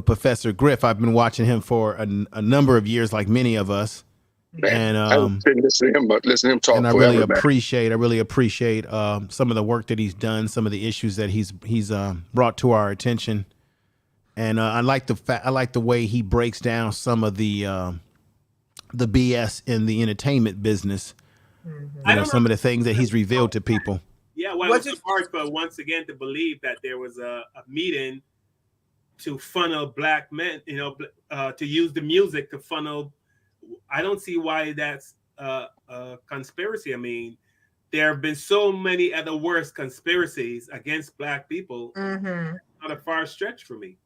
Professor Griff. I've been watching him for a number of years, like many of us. Man, And I've been listening to him talk and I forever, really appreciate some of the work that he's done, some of the issues that he's brought to our attention, and I like the way he breaks down some of the BS in the entertainment business. You know, some of the things that he's revealed to people. Yeah, well, it's hard for once again to believe that there was a meeting to funnel black men, you know, to use the music to funnel. I don't see why that's a conspiracy. I mean, there have been so many other worse conspiracies against black people. Not a far stretch for me.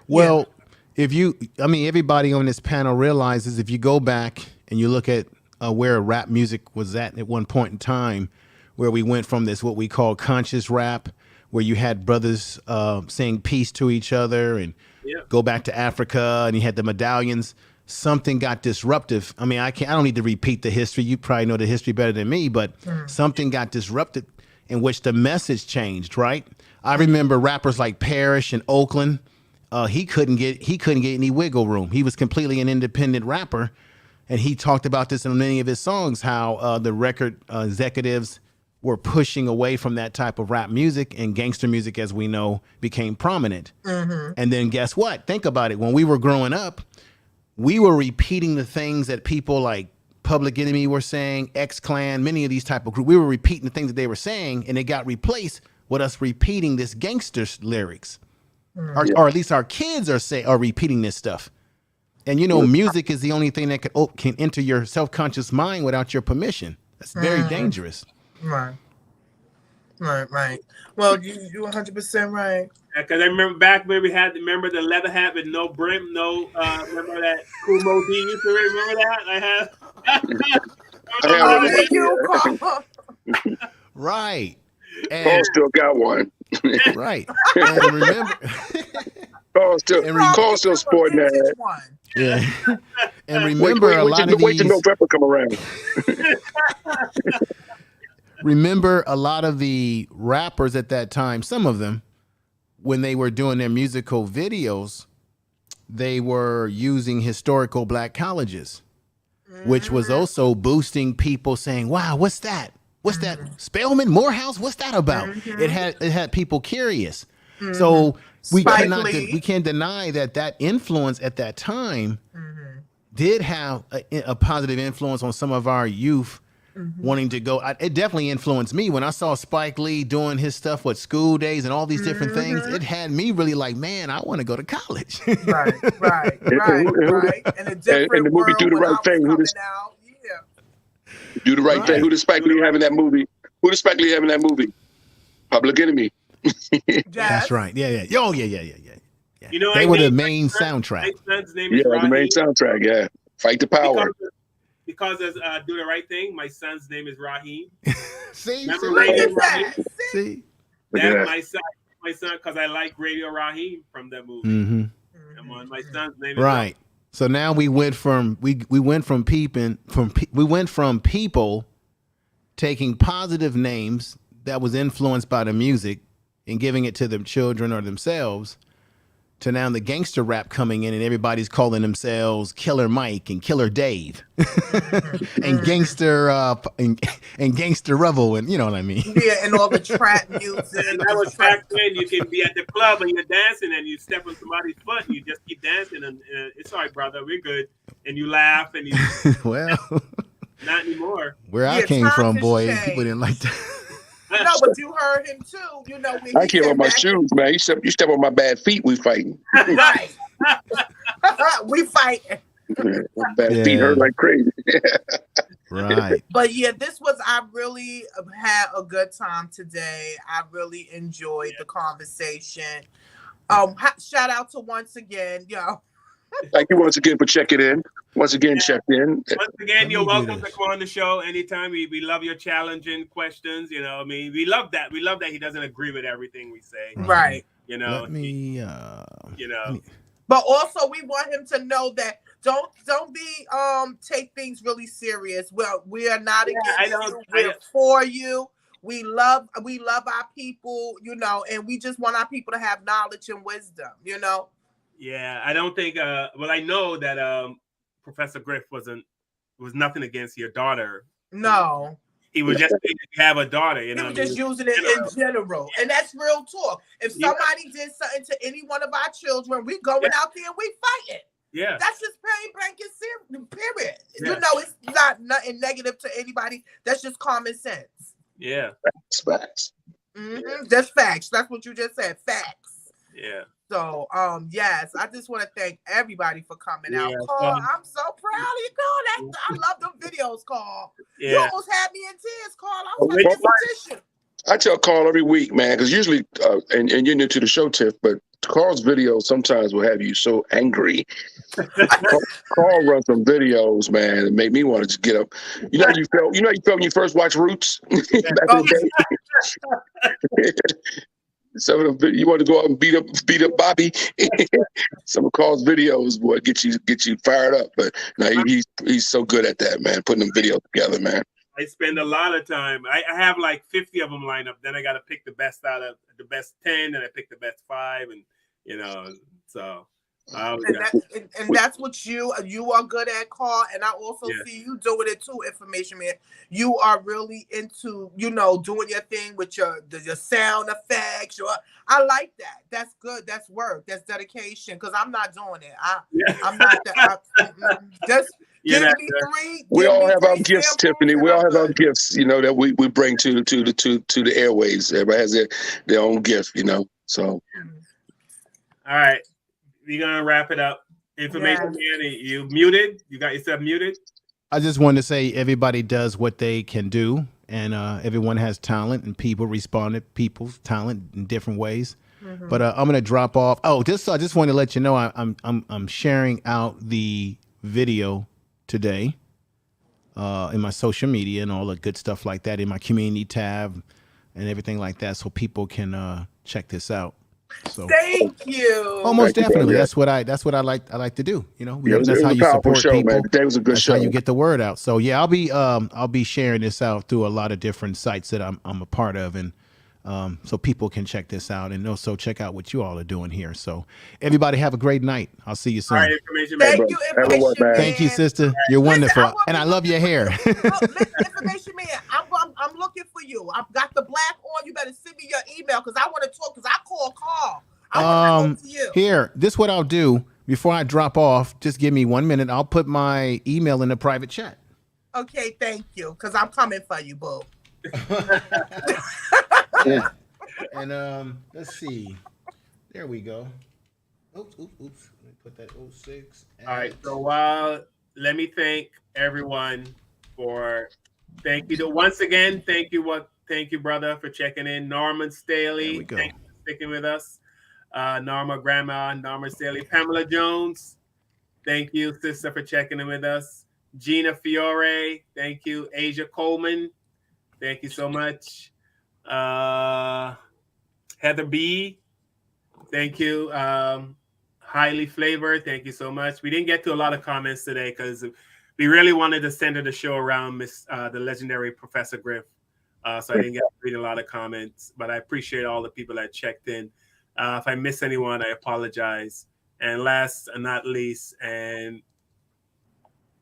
Well, everybody on this panel realizes if you go back and you look at where rap music was at one point in time, where we went from this, what we call conscious rap, where you had brothers saying peace to each other, and go back to Africa, and you had the medallions. Something got disruptive. I mean, I don't need to repeat the history. You probably know the history better than me, but something got disrupted in which the message changed, right? I remember rappers like Parrish and Oakland. He couldn't get any wiggle room. He was completely an independent rapper, and he talked about this in many of his songs, how the record executives were pushing away from that type of rap music, and gangster music, as we know, became prominent. And then guess what? Think about it. When we were growing up, we were repeating the things that people like Public Enemy were saying, X-Clan, many of these type of groups. We were repeating the things that they were saying, and it got replaced with us repeating this gangster lyrics. Or at least our kids are repeating this stuff. And you know, music is the only thing that can enter your self-conscious mind without your permission. That's very dangerous. Right. Well, you 100% right. Because I remember back when we had the leather hat with no brim, remember that Kumo D used to remember that? Right. And Paul still got one. Right. And remember, Paul still sporting that. Yeah. And remember, wait till November come around. Remember, a lot of the rappers at that time, some of them, when they were doing their musical videos, they were using historical black colleges, which was also boosting people saying, wow, what's that? What's that? Spelman, Morehouse? What's that about? It had people curious. So we can't deny that influence at that time did have a positive influence on some of our youth wanting to go. It definitely influenced me when I saw Spike Lee doing his stuff with School Days and all these different things. It had me really like, man, I want to go to college. Right. And the movie Do the Right Thing. Do the Right Thing. Who does Spike Lee have in that movie? Public Enemy. That's right. Yeah. Oh, yeah. You know, they were the main soundtrack. The main soundtrack. Yeah, Fight the Power. Because as Do the Right Thing, my son's name is Raheem. See, That's my son, because I like Radio Raheem from that movie. Come on, my son's name is right. So now we went from people taking positive names that was influenced by the music and giving it to them children or themselves, to now the gangster rap coming in and everybody's calling themselves Killer Mike and Killer Dave and Gangster and Gangster Rebel, and you know what I mean? Yeah, and all the trap music. And that was back then. You can be at the club and you're dancing and you step on somebody's foot and you just keep dancing and it's all right, brother, we're good. And you laugh and you well, not anymore. Where I came from, boy, people didn't like that. No, but you heard him too. You know, when I can't wear my shoes, man. You step on my bad feet, we fighting. Right. We fighting. My bad feet hurt like crazy. Right. But yeah, I really had a good time today. I really enjoyed the conversation. Shout out to once again, yo. Thank you once again for checking in. Once again, checked in. Once again, you're welcome to come on the show anytime. We love your challenging questions. You know, I mean, we love that. We love that he doesn't agree with everything we say. Right. You know. Let me, you know. But also, we want him to know that Don't be take things really serious. Well, we are not against you. We're I for you. We love our people, you know, and we just want our people to have knowledge and wisdom, you know. Yeah, I don't think. Well, I know that Professor Griff was nothing against your daughter. No. He was just saying you have a daughter, you know. He was just using it in general, and that's real talk. If somebody did something to any one of our children, we going out there and we fight it. Yeah, that's just plain blanket period. Yeah. You know, it's not nothing negative to anybody. That's just common sense. Yeah, facts. Mm-hmm. Just facts. That's what you just said. Facts. Yeah. So, yes, I just want to thank everybody for coming out. Carl, I'm so proud of you, Carl. I love them videos, Carl. Yeah. You almost had me in tears, Carl. I was like, petition. I tell Carl every week, man, because usually, and you're new to the show, Tiff, but Carl's videos sometimes will have you so angry. Carl runs some videos, man, and make me want to just get up. You know how you felt when you first watched Roots back in the day. Some of them, you want to go out and beat up Bobby. Some of Carl's videos, boy, get you fired up. But no, he's so good at that, man, putting them videos together, man. I spend a lot of time. I have like 50 of them lined up. Then I got to pick the best out of the best 10, and I pick the best 5, and you know, so. And that's what you are good at, Carl. And I also see you doing it too, information man. You are really into, you know, doing your thing with your sound effects. I like that. That's good. That's work. That's dedication. Because I'm not doing it. I'm not that. Just give me 3. We all have our gifts, Tiffany. We all have our gifts, you know, that we bring to the airways. Everybody has their own gift, you know. So. All right. We're gonna wrap it up. Information man, you muted. You got yourself muted. I just wanted to say everybody does what they can do, and everyone has talent, and people respond to people's talent in different ways. Mm-hmm. But I'm gonna drop off. Oh, I just want to let you know I'm sharing out the video today in my social media and all the good stuff like that, in my community tab and everything like that, so people can check this out. So thank you. Almost definitely. That's what I like to do. You know, that's how you support people. Man. Today was a good show. That's how you get the word out. So yeah, I'll be sharing this out through a lot of different sites that I'm a part of, and so people can check this out and also check out what you all are doing here. So everybody have a great night. I'll see you soon. All right, information thank you, information man. Thank you, sister. You're wonderful, and I love your hair. Information man, I'm looking for you. I've got the black on. You better send me your email because I want to talk. Because I call Carl. I want to talk to you. Here, this is what I'll do before I drop off. Just give me 1 minute. I'll put my email in the private chat. Okay, thank you. Because I'm coming for you, boo. Yeah. And let's see. There we go. Oops. Let me put that 06. All right. So let me thank everyone for. Thank you. Once again, thank you, brother, for checking in. Norman Staley, thank you for sticking with us. Norma Staley, Pamela Jones, thank you, sister, for checking in with us. Gina Fiore, thank you. Asia Coleman, thank you so much. Heather B, thank you. Highly Flavored, thank you so much. We didn't get to a lot of comments today because we really wanted to center the show around the legendary Professor Griff. So I didn't get to read a lot of comments, but I appreciate all the people that checked in. If I miss anyone, I apologize. And last and not least, and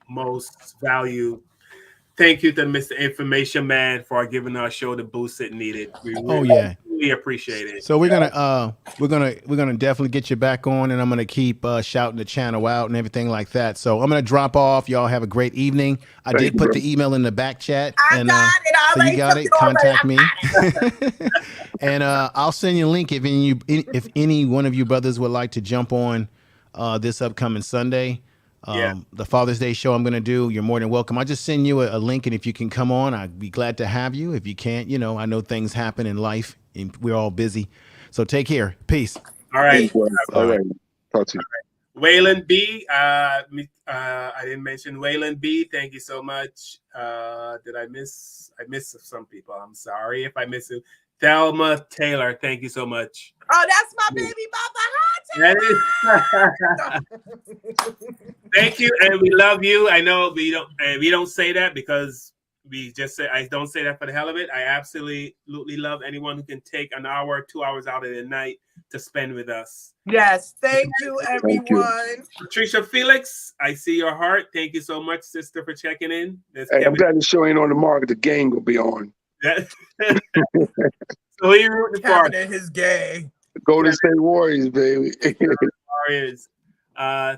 most valued, thank you to Mr. Information Man for giving our show the boost it needed. We really appreciate it. So we're gonna definitely get you back on, and I'm gonna keep shouting the channel out and everything like that. So I'm gonna drop off. Y'all have a great evening. I did put the email in the back chat. I got it. So you got it. Contact me, and I'll send you a link if any one of you brothers would like to jump on this upcoming Sunday. The Father's Day show I'm going to do, you're more than welcome. I'll just send you a link, and if you can come on, I'd be glad to have you. If you can't, I know things happen in life, and we're all busy. So take care. Peace. All right. All right. Talk to you. Waylon B. I didn't mention Waylon B. Thank you so much. Did I miss? I missed some people. I'm sorry if I missed it. Thelma Taylor. Thank you so much. Oh, that's my baby mother. Hi, Thank you, and we love you. I know we don't say that because we just say I don't say that for the hell of it. I absolutely love anyone who can take an hour, 2 hours out of the night to spend with us. Yes, thank you, everyone. Thank you. Patricia Felix, I see your heart. Thank you so much, sister, for checking in. Hey, I'm glad the show ain't on the market. The game will be on. So who you rooting for? Kevin and his gang. Golden State Warriors, baby. Warriors.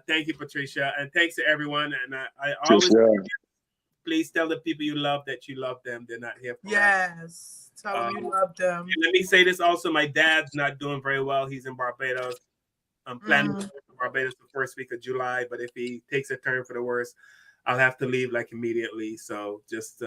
Thank you, Patricia, and thanks to everyone. And I always please tell the people you love that you love them. They're not here for Yes, tell them you love them. Let me say this also: my dad's not doing very well. He's in Barbados. I'm planning to go to Barbados the first week of July, but if he takes a turn for the worse, I'll have to leave like immediately. So just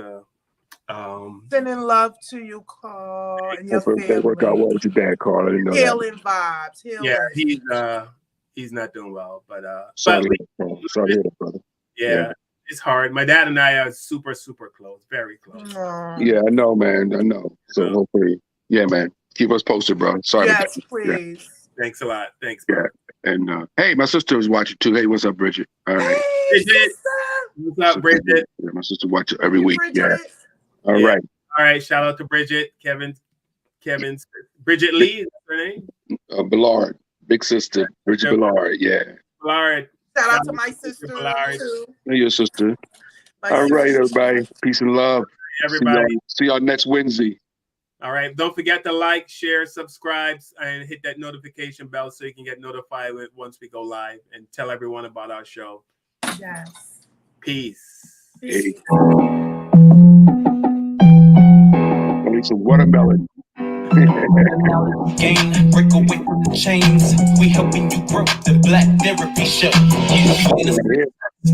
sending love to you, Carl, and your family. They work out well with your dad, Carl. I didn't know healing vibes. Healing. Yeah, he's not doing well, but sorry to hear that, brother. Yeah, it's hard. My dad and I are super, super close, very close. Yeah, I know, man. I know. So hopefully, yeah, man. Keep us posted, bro. Sorry. Yes, please. Yeah. Thanks a lot. Thanks. Yeah, and hey, my sister was watching too. Hey, what's up, Bridget? All right. Hey, sister. What's up, Bridget? Yeah, my sister watches every week. Bridget. Yeah. All right. All right. Shout out to Bridget, Kevin's Bridget Lee. Is her name? Ballard, big sister, Bridget Ballard. Yeah. Ballard. Shout out to my sister Ballard. too. Hey, your sister. My All sister. right, everybody. Peace and love. Everybody. See y'all next Wednesday. All right. Don't forget to like, share, subscribe, and hit that notification bell so you can get notified once we go live, and tell everyone about our show. Yes. Peace. Hey. I need some watermelon. Game, break away from the chains. We helping you grow the Black Therapy Show.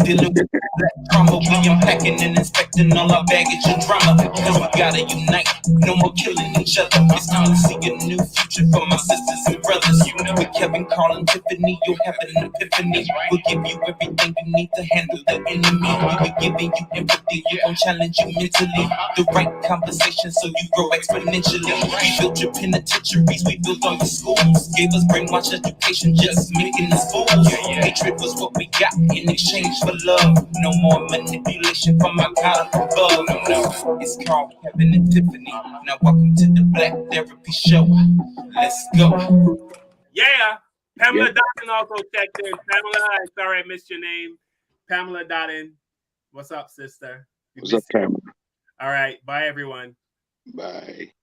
Dealing with black trauma, we unpacking and inspecting all our baggage and drama. Cause we gotta unite, no more killing each other. It's time to see a new future for my sisters and brothers. You know, with Kevin, Carl, and Tiffany, you'll have an epiphany. We'll give you everything you need to handle the enemy. We're giving you empathy, we gon' challenge you mentally. The right conversation so you grow exponentially. We built your penitentiaries, we built all your schools. Gave us brainwash education, just making us fools. Hatred was what we got in exchange for love. No more manipulation from my God above. No, it's Carl, Kevin, and Tiffany. Now welcome to the Black Therapy Show. Let's go. Yeah. Pamela Dotton also checked in. Pamela, I'm sorry I missed your name. Pamela Dotton. What's up, sister? What's up, Pamela? All right. Bye, everyone. Bye.